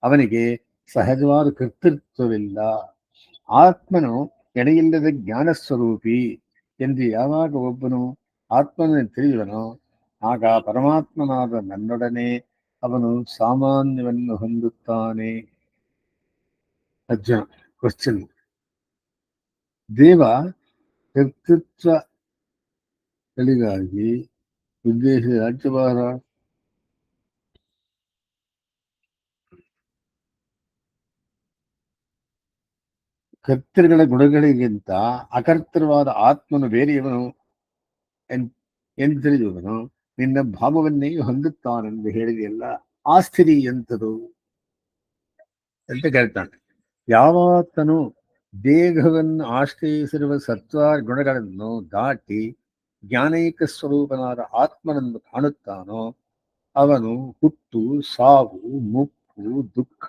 ಅವನಿಗೆ ಸಹಜವಾದ ಕರ್ತೃತ್ವವಿಲ್ಲ. ಆತ್ಮನು ಎಡೆಯಿಲ್ಲದ ಜ್ಞಾನ ಸ್ವರೂಪಿ ಎಂದು ಯಾವಾಗ ಒಬ್ಬನು ಆತ್ಮನನ್ನು ತಿಳಿಯುವನೋ ಆಗ ಪರಮಾತ್ಮನಾದ ನನ್ನೊಡನೆ ಅವನು ಸಾಮಾನ್ಯವನ್ನು ಹೊಂದುತ್ತಾನೆ. ಅರ್ಜುನ ಕ್ವಶನ್, ದೇವ ಕರ್ತೃತ್ವಗಳಿಗಾಗಿ ಉದ್ದೇಶಿಸಿದ ರಾಜ್ಯಭಾರ ಕರ್ತೃಗಳ ಗುಣಗಳಿಗಿಂತ ಅಕರ್ತೃವಾದ ಆತ್ಮನು ಬೇರೆಯವನು ಎಂದು ತಿಳಿಯುವನು ನಿನ್ನ ಭಾವವನ್ನೇ ಹೊಂದುತ್ತಾನೆಂದು ಹೇಳಿದೆಯಲ್ಲ, ಆ ಸ್ಥಿತಿ ಎಂಥದು ಅಂತ ಕೇಳ್ತಾನೆ. ಯಾವಾತನು ದೇಹವನ್ನು ಆಶ್ರಯಿಸಿರುವ ಸತ್ವ ಗುಣಗಳನ್ನು ದಾಟಿ ಜ್ಞಾನೈಕ ಸ್ವರೂಪನಾದ ಆತ್ಮನನ್ನು ಕಾಣುತ್ತಾನೋ ಅವನು ಹುಟ್ಟು, ಸಾವು, ಮುಪ್ಪು, ದುಃಖ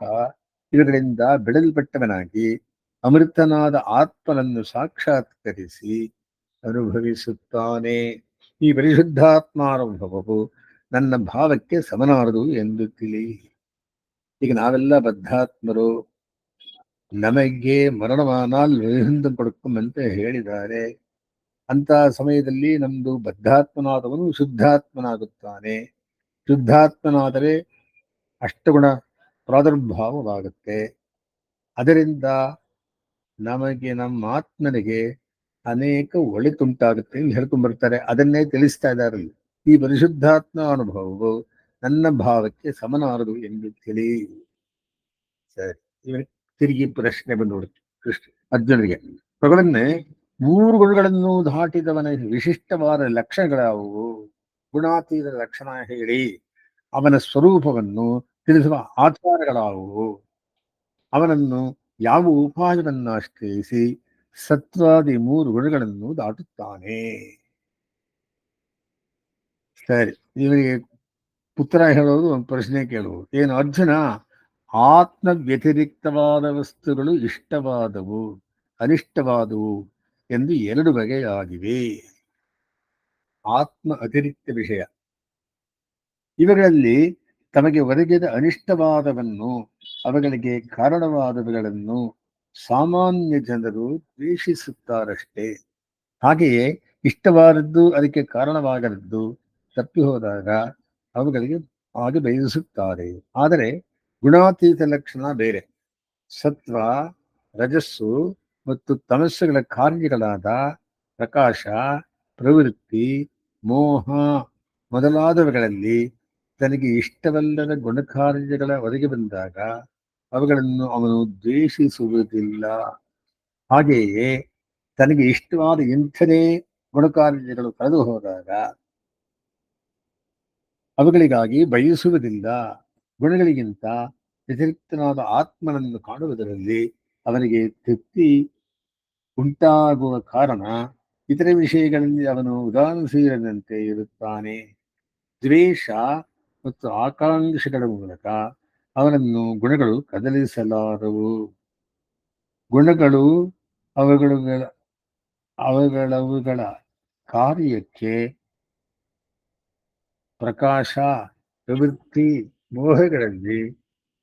ಇವುಗಳಿಂದ ಬೆಳೆಯಲ್ಪಟ್ಟವನಾಗಿ ಅಮೃತನಾದ ಆತ್ಮನನ್ನು ಸಾಕ್ಷಾತ್ಕರಿಸಿ ಅನುಭವಿಸುತ್ತಾನೆ. ಈ ಪರಿಶುದ್ಧಾತ್ಮಾನುಭವವು ನನ್ನ ಭಾವಕ್ಕೆ ಸಮನಾರದು ಎಂದು ತಿಳಿ. ಈಗ ನಾವೆಲ್ಲ ಬದ್ಧಾತ್ಮರು, ನಮಗೆ ಮರಣವಾனால் ವೈಹುಂತ ಪಡ್ಕೊಂಬಂತ ಹೇಳಿದ್ದಾರೆ. ಅಂತ ಸಮಯದಲ್ಲಿ ನಮ್ದು ಬದ್ಧಾತ್ಮನಾದವನು ಶುದ್ಧಾತ್ಮನಾಗುತ್ತಾನೆ. ಶುದ್ಧಾತ್ಮನಾದರೆ ಅಷ್ಟಗುಣ ಪ್ರಾದುರ್ಭಾವವಾಗುತ್ತೆ. ಅದರಿಂದ ನಮಗೆ ನಮ್ಮ ಆತ್ಮನಿಗೆ ಅನೇಕ ಒಳಿತುಂಟಾಗುತ್ತೆ ಎಂದು ಹೇಳ್ಕೊಂಡ್ಬರ್ತಾರೆ. ಅದನ್ನೇ ತಿಳಿಸ್ತಾ ಇದ್ದಾರೆ. ಈ ಪರಿಶುದ್ಧಾತ್ಮ ಅನುಭವವು ನನ್ನ ಭಾವಕ್ಕೆ ಸಮನಾರದು ಎಂದು ತಿಳಿ. ಸರಿ, ಇವ ತಿರುಗಿ ಪ್ರಶ್ನೆ ಬಂದ್ಬಿಡುತ್ತೆ ಕೃಷ್ಣ ಅರ್ಜುನರಿಗೆ. ಪ್ರಗಳನ್ನೇ ಮೂರು ಗುಣಗಳನ್ನು ದಾಟಿದವನ ವಿಶಿಷ್ಟವಾದ ಲಕ್ಷಣಗಳಾವುವು? ಗುಣಾತೀತ ಲಕ್ಷಣ ಹೇಳಿ ಅವನ ಸ್ವರೂಪವನ್ನು ತಿಳಿಸುವ ಆಚಾರಗಳಾವುವು? ಅವನನ್ನು ಯಾವ ಉಪಾಯವನ್ನ ಆಶ್ರಯಿಸಿ ಸತ್ವಾದಿ ಮೂರು ಗುಣಗಳನ್ನು ದಾಟುತ್ತಾನೆ? ಸರಿ, ಇವರಿಗೆ ಉತ್ತರ ಹೇಳೋದು ಒಂದು ಪ್ರಶ್ನೆ ಕೇಳುವುದು ಏನು? ಅರ್ಜುನ, ಆತ್ಮ ವ್ಯತಿರಿಕ್ತವಾದ ವಸ್ತುಗಳು ಇಷ್ಟವಾದವು, ಅನಿಷ್ಟವಾದವು ಎಂದು ಎರಡು ಬಗೆಯಾಗಿವೆ. ಆತ್ಮ ಅತಿರಿಕ್ತ ವಿಷಯ. ಇವುಗಳಲ್ಲಿ ತಮಗೆ ಒದಗಿದ ಅನಿಷ್ಟವಾದವನ್ನು, ಅವುಗಳಿಗೆ ಕಾರಣವಾದವುಗಳನ್ನು ಸಾಮಾನ್ಯ ಜನರು ದ್ವೇಷಿಸುತ್ತಾರಷ್ಟೇ. ಹಾಗೆಯೇ ಇಷ್ಟವಾದದ್ದು ಅದಕ್ಕೆ ಕಾರಣವಾಗದ್ದು ತಪ್ಪಿ ಹೋದಾಗ ಅವುಗಳಿಗೆ ಹಾಗೆ ಬಯಸುತ್ತಾರೆ. ಆದರೆ ಗುಣಾತೀತ ಲಕ್ಷಣ ಬೇರೆ. ಸತ್ವ, ರಜಸ್ಸು ಮತ್ತು ತಮಸ್ಸುಗಳ ಕಾರ್ಯಗಳಾದ ಪ್ರಕಾಶ, ಪ್ರವೃತ್ತಿ, ಮೋಹ ಮೊದಲಾದವುಗಳಲ್ಲಿ ತನಗೆ ಇಷ್ಟವಲ್ಲದ ಗುಣಕಾರ್ಯಗಳ ಒದಗಿ ಬಂದಾಗ ಅವುಗಳನ್ನು ಅವನು ದ್ವೇಷಿಸುವುದಿಲ್ಲ. ಹಾಗೆಯೇ ತನಗೆ ಇಷ್ಟವಾದ ಇಂಥದೇ ಗುಣಕಾರ್ಯಗಳು ಕಳೆದು ಹೋದಾಗ ಅವುಗಳಿಗಾಗಿ ಬಯಸುವುದಿಲ್ಲ. ಗುಣಗಳಿಗಿಂತ ವ್ಯತಿರಿಕ್ತನಾದ ಆತ್ಮನನ್ನು ಕಾಣುವುದರಲ್ಲಿ ಅವನಿಗೆ ತೃಪ್ತಿ ಉಂಟಾಗುವ ಕಾರಣ ಇತರೆ ವಿಷಯಗಳಲ್ಲಿ ಅವನು ಉದಾಸೀನದಂತೆ ಇರುತ್ತಾನೆ. ದ್ವೇಷ ಮತ್ತು ಆಕಾಂಕ್ಷೆಗಳ ಮೂಲಕ ಅವನನ್ನು ಗುಣಗಳು ಕದಲಿಸಲಾರವು. ಗುಣಗಳು ಅವುಗಳ ಅವುಗಳವುಗಳ ಕಾರ್ಯಕ್ಕೆ ಪ್ರಕಾಶ, ಪ್ರವೃತ್ತಿ, ಮೋಹಗಳಲ್ಲಿ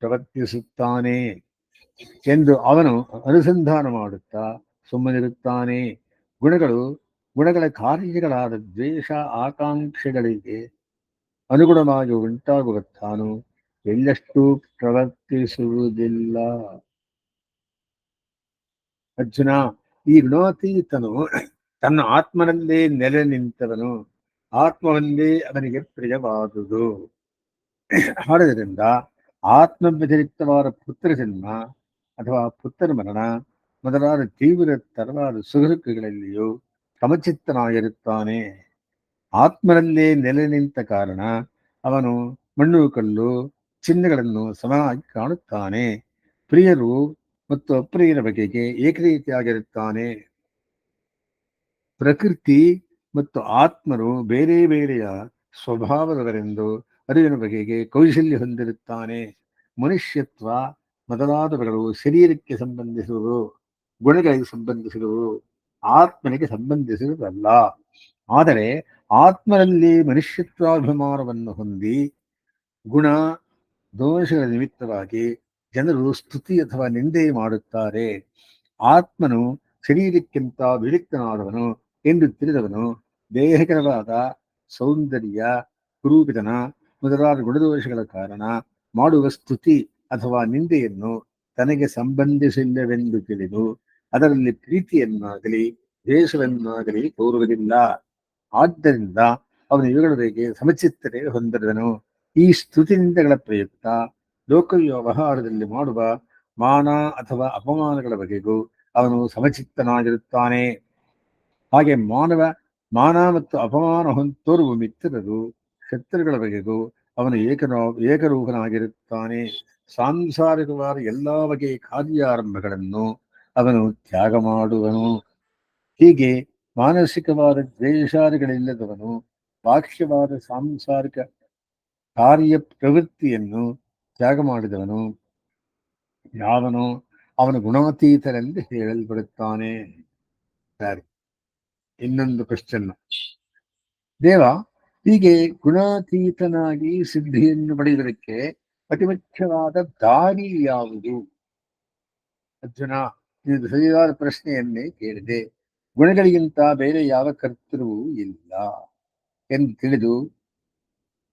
ಪ್ರವರ್ತಿಸುತ್ತಾನೆ ಎಂದು ಅವನು ಅನುಸಂಧಾನ ಮಾಡುತ್ತಾ ಸುಮ್ಮನಿರುತ್ತಾನೆ. ಗುಣಗಳು ಗುಣಗಳ ಕಾರ್ಯಗಳಾದ ದ್ವೇಷ, ಆಕಾಂಕ್ಷೆಗಳಿಗೆ ಅನುಗುಣವಾಗಿ ಉಂಟಾಗುವ ತಾನು ಎಳ್ಳಷ್ಟು ಪ್ರವರ್ತಿಸುವುದಿಲ್ಲ. ಅರ್ಜುನ, ಈ ಗುಣಾತೀತನು ತನ್ನ ಆತ್ಮನಲ್ಲೇ ನೆಲೆ ನಿಂತವನು. ಆತ್ಮವಲ್ಲೇ ಅವನಿಗೆ ಪ್ರಿಯವಾದುದು. ಆದ್ದರಿಂದ ಆತ್ಮ ವ್ಯತಿರಿಕ್ತವಾದ ಪುತ್ರ ಜನ್ಮ ಅಥವಾ ಪುತ್ರ ಮರಣ ಮೊದಲಾದ ತೀವ್ರತರವಾದ ಸುಖಗಳಲ್ಲಿಯೂ ಸಮಚಿತ್ತನಾಗಿರುತ್ತಾನೆ. ಆತ್ಮನಲ್ಲೇ ನೆಲೆ ನಿಂತ ಕಾರಣ ಅವನು ಮಣ್ಣು, ಕಲ್ಲು, ಚಿಹ್ನೆಗಳನ್ನು ಸಮನಾಗಿ ಕಾಣುತ್ತಾನೆ. ಪ್ರಿಯರು ಮತ್ತು ಅಪ್ರಿಯರ ಬಗೆಗೆ ಏಕರೀತಿಯಾಗಿರುತ್ತಾನೆ. ಪ್ರಕೃತಿ ಮತ್ತು ಆತ್ಮರು ಬೇರೆ ಬೇರೆಯ ಸ್ವಭಾವದವರೆಂದು ಅರಿವಿನ ಬಗೆಗೆ ಕೌಶಲ್ಯ ಹೊಂದಿರುತ್ತಾನೆ. ಮನುಷ್ಯತ್ವ ಮೊದಲಾದವುಗಳು ಶರೀರಕ್ಕೆ ಸಂಬಂಧಿಸುವುದು, ಗುಣಗಳಿಗೆ ಸಂಬಂಧಿಸಿರುವುದು, ಆತ್ಮನಿಗೆ ಸಂಬಂಧಿಸಿರುವುದಲ್ಲ. ಆದರೆ ಆತ್ಮನಲ್ಲಿ ಮನುಷ್ಯತ್ವಾಭಿಮಾನವನ್ನು ಹೊಂದಿ ಗುಣ ದೋಷಗಳ ನಿಮಿತ್ತವಾಗಿ ಜನರು ಸ್ತುತಿ ಅಥವಾ ನಿಂದೆ ಮಾಡುತ್ತಾರೆ. ಆತ್ಮನು ಶರೀರಕ್ಕಿಂತ ವಿಲಿಕ್ತನಾದವನು ಎಂದು ತಿಳಿದವನು ದೇಹಕರವಾದ ಸೌಂದರ್ಯ, ಕುರೂಪಿತನ ಮೊದಲಾದ ಗುಣದೋಷಗಳ ಕಾರಣ ಮಾಡುವ ಸ್ತುತಿ ಅಥವಾ ನಿಂದೆಯನ್ನು ತನಗೆ ಸಂಬಂಧಿಸಿಲ್ಲವೆಂದು ತಿಳಿದು ಅದರಲ್ಲಿ ಪ್ರೀತಿಯನ್ನಾಗಲಿ ದ್ವೇಷವನ್ನಾಗಲಿ ತೋರುವುದಿಲ್ಲ. ಆದ್ದರಿಂದ ಅವನು ಇವುಗಳಿಗೆ ಸಮಚಿತ್ತತೆ ಹೊಂದಿರುವನು. ಈ ಸ್ತುತಿನಿಂದೆಗಳ ಪ್ರಯುಕ್ತ ಲೋಕ ವ್ಯವಹಾರದಲ್ಲಿ ಮಾಡುವ ಮಾನ ಅಥವಾ ಅಪಮಾನಗಳ ಬಗೆಗೂ ಅವನು ಸಮಚಿತ್ತನಾಗಿರುತ್ತಾನೆ. ಹಾಗೆ ಮಾನ ಮತ್ತು ಅಪಮಾನ ತೋರುವ ಮಿತ್ರರು, ಶತ್ರುಗಳ ಬಗೆಗೂ ಅವನು ಏಕರೂಪನಾಗಿರುತ್ತಾನೆ. ಸಾಂಸಾರಿಕವಾದ ಎಲ್ಲಾ ಬಗೆಯ ಕಾರ್ಯಾರಂಭಗಳನ್ನು ಅವನು ತ್ಯಾಗ ಮಾಡುವನು. ಹೀಗೆ ಮಾನಸಿಕವಾದ ದ್ವೇಷಾದಿಗಳಿಲ್ಲದವನು ಬಾಹ್ಯವಾದ ಸಾಂಸಾರಿಕ ಕಾರ್ಯ ಪ್ರವೃತ್ತಿಯನ್ನು ತ್ಯಾಗ ಮಾಡಿದವನು ಯಾವನು ಅವನ ಗುಣಾತೀತನೆಂದು ಹೇಳಲ್ಪಡುತ್ತಾನೆ. ಸರಿ, ಇನ್ನೊಂದು ಕ್ವಶನ್. ದೇವ, ಹೀಗೆ ಗುಣಾತೀತನಾಗಿ ಸಿದ್ಧಿಯನ್ನು ಪಡೆಯುವುದಕ್ಕೆ ಅತಿ ಮುಖ್ಯವಾದ ದಾರಿ ಯಾವುದು? ಅರ್ಜುನ, ಇದು ಸರಿಯಾದ ಪ್ರಶ್ನೆಯನ್ನೇ ಕೇಳಿದೆ. ಗುಣಗಳಿಗಿಂತ ಬೇರೆ ಯಾವ ಕರ್ತೃವೂ ಇಲ್ಲ ಎಂದು ತಿಳಿದು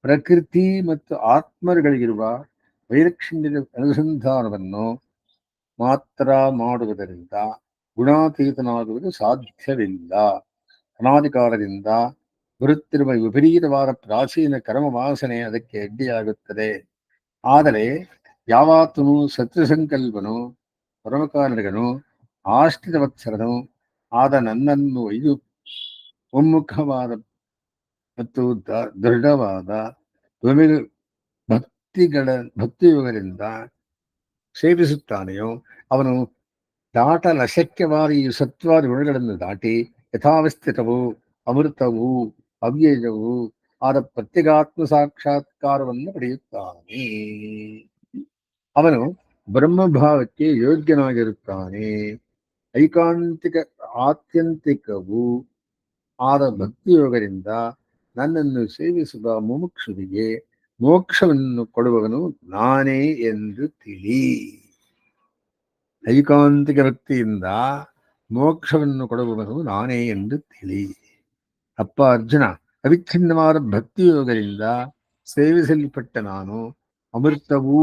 ಪ್ರಕೃತಿ ಮತ್ತು ಆತ್ಮರುಗಳಿಗಿರುವ ವೈಲಕ್ಷಣ್ಯದ ಅನುಸಂಧಾನವನ್ನು ಮಾತ್ರ ಮಾಡುವುದರಿಂದ ಗುಣಾತೀತನಾಗುವುದು ಸಾಧ್ಯವಿಲ್ಲ. ಅನಾದಿಕಾಲದಿಂದ ಬರುತ್ತಿರುವ ವಿಪರೀತವಾದ ಪ್ರಾಚೀನ ಕರ್ಮ ವಾಸನೆ ಅದಕ್ಕೆ ಅಡ್ಡಿಯಾಗುತ್ತದೆ. ಆದರೆ ಯಾವಾತನು ಸತ್ಯಸಂಕಲ್ಪನು, ಪರಮಕಾರಣನು, ಆಶ್ರಿತವತ್ಸರನು ಆದ ನನ್ನನ್ನು ಇದು ಒಮ್ಮುಖವಾದ ಮತ್ತು ದೃಢವಾದ ಭಕ್ತಿಯೋಗದಿಂದ ಸೇವಿಸುತ್ತಾನೆಯೋ ಅವನು ದಾಟಲಶಕ್ಯವಾದ ಈ ಸತ್ವಾದ ಗುಣಗಳನ್ನು ದಾಟಿ ಯಥಾವಸ್ಥಿತವು, ಅಮೃತವು, ಅವ್ಯಯವು ಆದ ಪ್ರತ್ಯಗಾತ್ಮ ಸಾಕ್ಷಾತ್ಕಾರವನ್ನು ಪಡೆಯುತ್ತಾನೆ. ಅವನು ಬ್ರಹ್ಮಭಾವಕ್ಕೆ ಯೋಗ್ಯನಾಗಿರುತ್ತಾನೆ. ಆತ್ಯಂತಿಕವೂ ಆದ ಭಕ್ತಿಯೋಗದಿಂದ ನನ್ನನ್ನು ಸೇವಿಸುವ ಮುಮುಕ್ಷುವಿಗೆ ಮೋಕ್ಷವನ್ನು ಕೊಡುವವನು ನಾನೇ ಎಂದು ತಿಳಿ. ಐಕಾಂತಿಕ ಭಕ್ತಿಯಿಂದ ಮೋಕ್ಷವನ್ನು ಕೊಡುವವನು ನಾನೇ ಎಂದು ತಿಳಿ. ಅಪ್ಪ ಅರ್ಜುನ, ಅವಿಚ್ಛಿನ್ನವಾದ ಭಕ್ತಿಯೋಗದಿಂದ ಸೇವಿಸಲ್ಪಟ್ಟ ನಾನು ಅಮೃತವೂ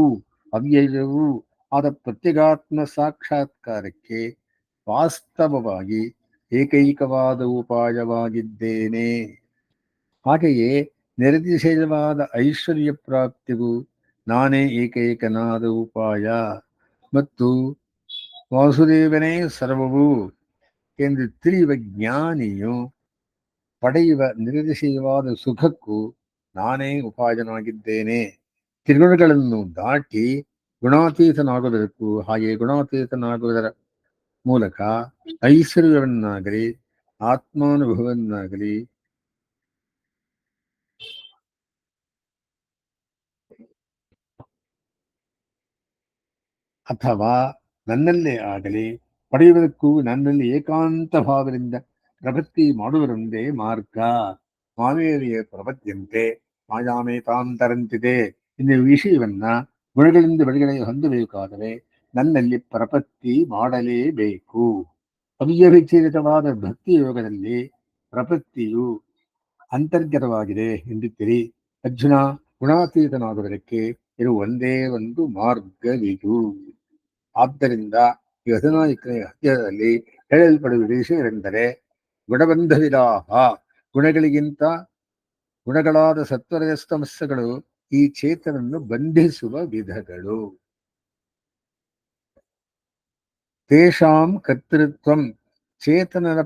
ಅವ್ಯಯವೂ ಆದ ಪ್ರತ್ಯಗಾತ್ಮ ಸಾಕ್ಷಾತ್ಕಾರಕ್ಕೆ ವಾಸ್ತವವಾಗಿ ಏಕೈಕವಾದ ಉಪಾಯವಾಗಿದ್ದೇನೆ. ಹಾಗೆಯೇ ನಿರತಿಶಯವಾದ ಐಶ್ವರ್ಯ ಪ್ರಾಪ್ತಿಗೂ ನಾನೇ ಏಕೈಕನಾದ ಉಪಾಯ ಮತ್ತು ವಾಸುದೇವನೇ ಸರ್ವವು ಎಂದು ತಿಳಿಯುವ ಜ್ಞಾನಿಯು ಪಡೆಯುವ ನಿರತಿಶಯವಾದ ಸುಖಕ್ಕೂ ನಾನೇ ಉಪಾಯನಾಗಿದ್ದೇನೆ. ತ್ರಿಗುಣಗಳನ್ನು ದಾಟಿ ಗುಣಾತೀತನಾಗುವುದಕ್ಕೂ ಹಾಗೆ ಗುಣಾತೀತನಾಗುವುದರ ಮೂಲಕ ಐಶ್ವರ್ಯವನ್ನಾಗಲಿ ಆತ್ಮಾನುಭವವನ್ನಾಗಲಿ ಅಥವಾ ನನ್ನಲ್ಲೇ ಆಗಲಿ ಪಡೆಯುವುದಕ್ಕೂ ನನ್ನಲ್ಲಿ ಏಕಾಂತ ಭಾವದಿಂದ ಪ್ರವೃತ್ತಿ ಮಾಡುವುದೊಂದೇ ಮಾರ್ಗ. ಮಾವೇರಿಯ ಪ್ರಪದ್ಯಂತೆ ಮಾಯಾಮೇತಾಂತರಂತಿದೆ ಎನ್ನುವ ವಿಷಯವನ್ನ ಗುಣಗಳಿಂದ ಬಿಡುಗಡೆ ಹೊಂದಬೇಕಾದರೆ ನನ್ನಲ್ಲಿ ಪ್ರಪತ್ತಿ ಮಾಡಲೇಬೇಕು. ಅವ್ಯವಚರಿತವಾದ ಭಕ್ತಿ ಯೋಗದಲ್ಲಿ ಪ್ರಪತ್ತಿಯು ಅಂತರ್ಗತವಾಗಿದೆ ಎಂದಿದ್ದೀರಿ. ಅರ್ಜುನ, ಗುಣಾತೀತನಾಗುವುದಕ್ಕೆ ಇರುವ ಒಂದೇ ಒಂದು ಮಾರ್ಗವಿದು. ಆದ್ದರಿಂದ ಈ 14ನೇ ಅಧ್ಯಾಯದಲ್ಲಿ ಹೇಳಲ್ಪಡುವ ವಿಷಯವೆಂದರೆ ಗುಣಬಂಧವಿದಾಹ. ಗುಣಗಳಿಗಿಂತ ಗುಣಗಳಾದ ಸತ್ವರಜಸ್ತಮಸ್ಸುಗಳು ಈ ಚೇತನನ್ನು ಬಂಧಿಸುವ ವಿಧಗಳು. ತೇಷಾಂ ಕರ್ತೃತ್ವಂ, ಚೇತನದ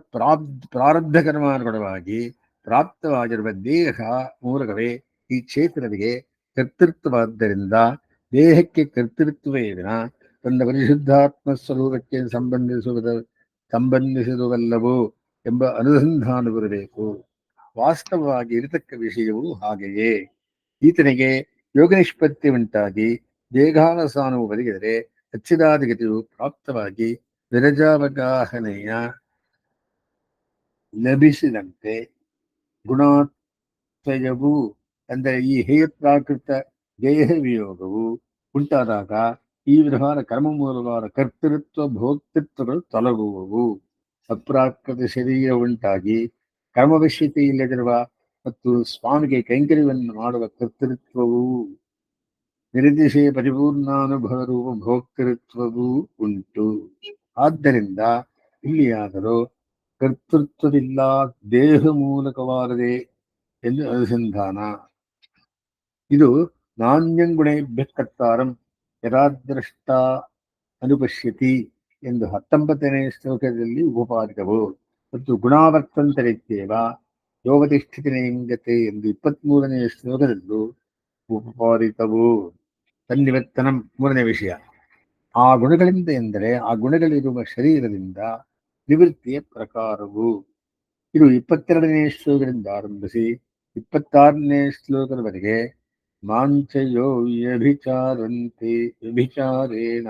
ಪ್ರಾರಬ್ಧ ಕರ್ಮಾನುಗುಣವಾಗಿ ಪ್ರಾಪ್ತವಾಗಿರುವ ದೇಹ ಮೂಲಕವೇ ಈ ಚೇತನರಿಗೆ ಕರ್ತೃತ್ವವಾದ್ದರಿಂದ ದೇಹಕ್ಕೆ ಕರ್ತೃತ್ವವೇ ವಿನ ತನ್ನ ಪರಿಶುದ್ಧಾತ್ಮ ಸ್ವರೂಪಕ್ಕೆ ಸಂಬಂಧಿಸಿರುವಲ್ಲವೋ ಎಂಬ ಅನುಸಂಧಾನವಿರಬೇಕು. ವಾಸ್ತವವಾಗಿ ಇರತಕ್ಕ ವಿಷಯವೂ ಹಾಗೆಯೇ. ಈತನಿಗೆ ಯೋಗ ನಿಷ್ಪತ್ತಿ ಉಂಟಾಗಿ ದೇಹಾವಸಾನವು ಒದಗಿದರೆ ಅಚ್ಚಿದಾದಿಗತಿಯು ಪ್ರಾಪ್ತವಾಗಿ ವಿರಜಾವಗಾಹನೆಯ ಲಭಿಸಿದಂತೆ ಗುಣಾತ್ಮಯವು, ಅಂದರೆ ಈ ಹೇಯಪ್ರಾಕೃತ ದೇಹ ವಿಯೋಗವು ಉಂಟಾದಾಗ ಈ ವಿಧವಾದ ಕರ್ಮ ಮೂಲವಾದ ಕರ್ತೃತ್ವ ಭೋಕ್ತೃತ್ವಗಳು ತೊಲಗುವವು. ಅಪ್ರಾಕೃತ ಶರೀರ ಉಂಟಾಗಿ ಕರ್ಮವಶ್ಯತೆ ಇಲ್ಲದಿರುವ ಮತ್ತು ಸ್ವಾಮಿಗೆ ಕೈಂಕರ್ಯವನ್ನು ಮಾಡುವ ಕರ್ತೃತ್ವವು, ನಿರತಿಶಯ ಪರಿಪೂರ್ಣಾನುಭವ ರೂಪ ಭೋಕ್ತೃತ್ವವೂ ಉಂಟು. ಆದ್ದರಿಂದ ಇಲ್ಲಿಯಾದರೂ ಕರ್ತೃತ್ವವಿಲ್ಲ, ದೇಹ ಮೂಲಕವಾರದೆ ಎಂದು ಅನುಸಂಧಾನ. ಇದು ನಾಣ್ಯಂಗುಣೇಭ್ಯ ಕರ್ತಾರಂ ಯಥಾದೃಷ್ಟ ಅನುಪಶ್ಯತಿ ಎಂದು 19ನೇ ಶ್ಲೋಕದಲ್ಲಿ ಉಪಪಾದಿತವು ಮತ್ತು ಗುಣಾವರ್ತಂತರಿತ್ಯೇವ ಯೋಗತಿಷ್ಠಿತಿ ನೇಂಗತೆ ಎಂದು 23ನೇ ಶ್ಲೋಕದಲ್ಲೂ ಉಪಪಾದಿತವು. ತನ್ನಿವರ್ತನಂ, 3ನೇ ವಿಷಯ. ಆ ಗುಣಗಳಿಂದ ಎಂದರೆ ಆ ಗುಣಗಳಿರುವ ಶರೀರದಿಂದ ನಿವೃತ್ತಿಯ ಪ್ರಕಾರವು. ಇದು 22ನೇ ಶ್ಲೋಕದಿಂದ ಆರಂಭಿಸಿ 26ನೇ ಶ್ಲೋಕದವರೆಗೆ ಮಾಂಚಯೋ ವ್ಯಭಿಚಾರಂತೆ ವ್ಯಭಿಚಾರೇಣ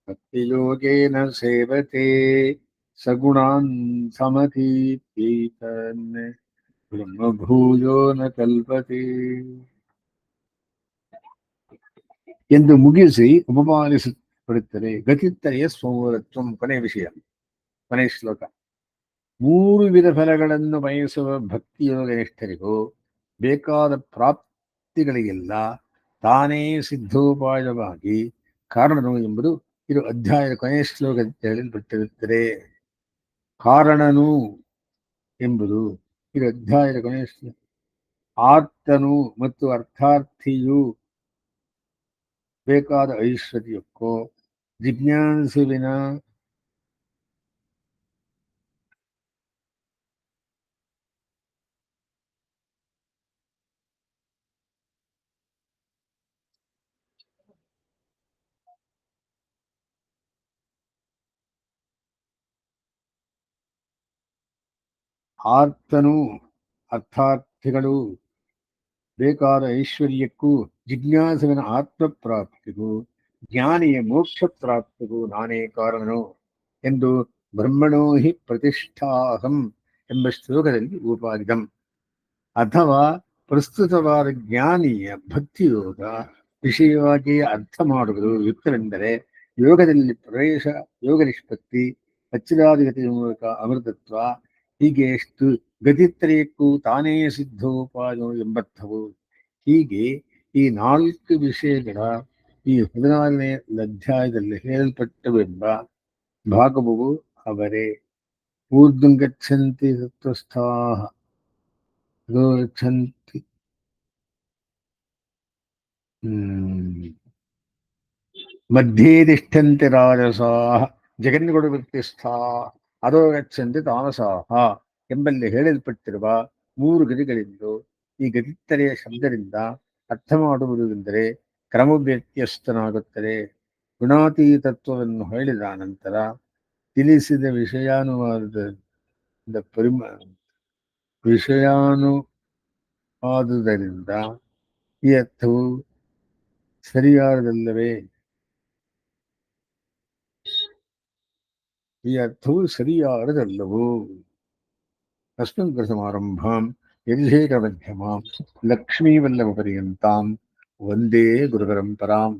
ಭಕ್ತಿಯೋಗೇನ ಸೇವತೆ ಸಗುಣಾನ್ ಸಮತೀತನ್ ಬ್ರಹ್ಮಭೂಯೋ ನ ಕಲ್ಪತೆ ಎಂದು ಮುಗಿಸಿ ಉಪಮಾನಿಸಲ್ಪಡುತ್ತದೆ. ಗತಿತ್ರಯ ಸ್ವಮೂಲತ್ವಂ, ಕೊನೆಯ ವಿಷಯ, ಕೊನೆಯ ಶ್ಲೋಕ. 3 ವಿಧ ಫಲಗಳನ್ನು ಬಯಸುವ ಭಕ್ತಿಯೋಗ ನಿಷ್ಠರಿಗೂ ಬೇಕಾದ ಪ್ರಾಪ್ತಿಗಳಿಗೆಲ್ಲ ತಾನೇ ಸಿದ್ಧೋಪಾಯವಾಗಿ ಕಾರಣನು ಎಂಬುದು ಇದು ಅಧ್ಯಾಯದ ಕೊನೆಯ ಶ್ಲೋಕದಲ್ಲಿ ಹೇಳಲ್ಪಟ್ಟಿರುತ್ತದೆ. ಕಾರಣನು ಎಂಬುದು ಇದು ಅಧ್ಯಾಯದ ಕೊನೆಯ ಶ್ಲೋಕ. ಆರ್ತನು ಮತ್ತು ಅರ್ಥಾರ್ಥಿಯು ಬೇಕಾದ ಐಶ್ವರ್ಯಕ್ಕೋ ಜಿಜ್ಞಾಸುವಿನ ಆರ್ತನು ಅರ್ಥಾರ್ಥಿಗಳು ಬೇಕಾದ ಐಶ್ವರ್ಯಕ್ಕೂ ಜಿಜ್ಞಾಸುವಿನ ಆತ್ಮಪ್ರಾಪ್ತಿಗೂ ಜ್ಞಾನಿಯ ಮೋಕ್ಷ ಪ್ರಾಪ್ತಿಗೂ ನಾನೇ ಕಾರಣನು ಎಂದು ಬ್ರಹ್ಮಣೋ ಹಿ ಪ್ರತಿಷ್ಠಾಹಂ ಎಂಬ ಶ್ಲೋಕದಲ್ಲಿ ಉಪಾದಿತಂ. ಅಥವಾ ಪ್ರಸ್ತುತವಾದ ಜ್ಞಾನಿಯ ಭಕ್ತಿಯೋಗ ವಿಷಯವಾಗಿ ಅರ್ಥ ಮಾಡುವುದು ಯುಕ್ತವೆಂದರೆ ಯೋಗದಲ್ಲಿ ಪ್ರವೇಶ, ಯೋಗ ನಿಷ್ಪತ್ತಿ, ಅಚ್ಚಿದಾದಿಗತಿಯ ಮೂಲಕ ಅಮೃತತ್ವ, ಹೀಗೆ ಎಷ್ಟು ಗತಿತ್ರಯಕ್ಕೂ ತಾನೇ ಸಿದ್ಧೋಪಾಯ ಎಂಬರ್ಥವು. ಹೀಗೆ ಈ 4 ವಿಷಯಗಳ ಈ 14ನೇ ಅಧ್ಯಾಯದಲ್ಲಿ ಹೇಳಲ್ಪಟ್ಟವೆಂಬ ಭಾಗವು ಅವರೇ. ಊರ್ಧ್ವಂ ಗಚ್ಚಂತಿ ಸತ್ವಸ್ಥಾಃ ಅಧೋ ಗಚ್ಚಂತಿ ಮಧ್ಯೆ ತಿಷ್ಠಂತಿ ರಾಜಸಾಃ ಜಗನ್ಗುಣವೃತ್ತಿಸ್ಥಾಃ ಅಧೋ ಗಚ್ಚಂತಿ ತಾಮಸಾಃ ಎಂಬಲ್ಲಿ ಹೇಳಲ್ಪಟ್ಟಿರುವ 3 ಗತಿಗಳಿಂದ ಈ ಗತಿತ್ತರೆಯ ಶಬ್ದದಿಂದ ಅರ್ಥ ಮಾಡುವುದೆಂದರೆ ಕ್ರಮವ್ಯತ್ಯಸ್ತನಾಗುತ್ತದೆ. ಗುಣಾತೀತತ್ವವನ್ನು ಹೇಳಿದ ನಂತರ ತಿಳಿಸಿದ ವಿಷಯಾನುವಾದುದರಿಂದ ಈ ಅರ್ಥವು ಸರಿಯಾದಲ್ಲವೇ? ಈ ಅರ್ಥವು ಸರಿಯಾದದಲ್ಲವೋ? ತಸ್ಮಿನ್ ಸಮಾರಂಭಾಂ ಯದಿಧೇರ ಮಧ್ಯಮಾಂ ಲಕ್ಷ್ಮೀವಲ್ಲಭ ಪರ್ಯಂತಾಂ ವಂದೇ ಗುರುಪರಂಪರಾಂ.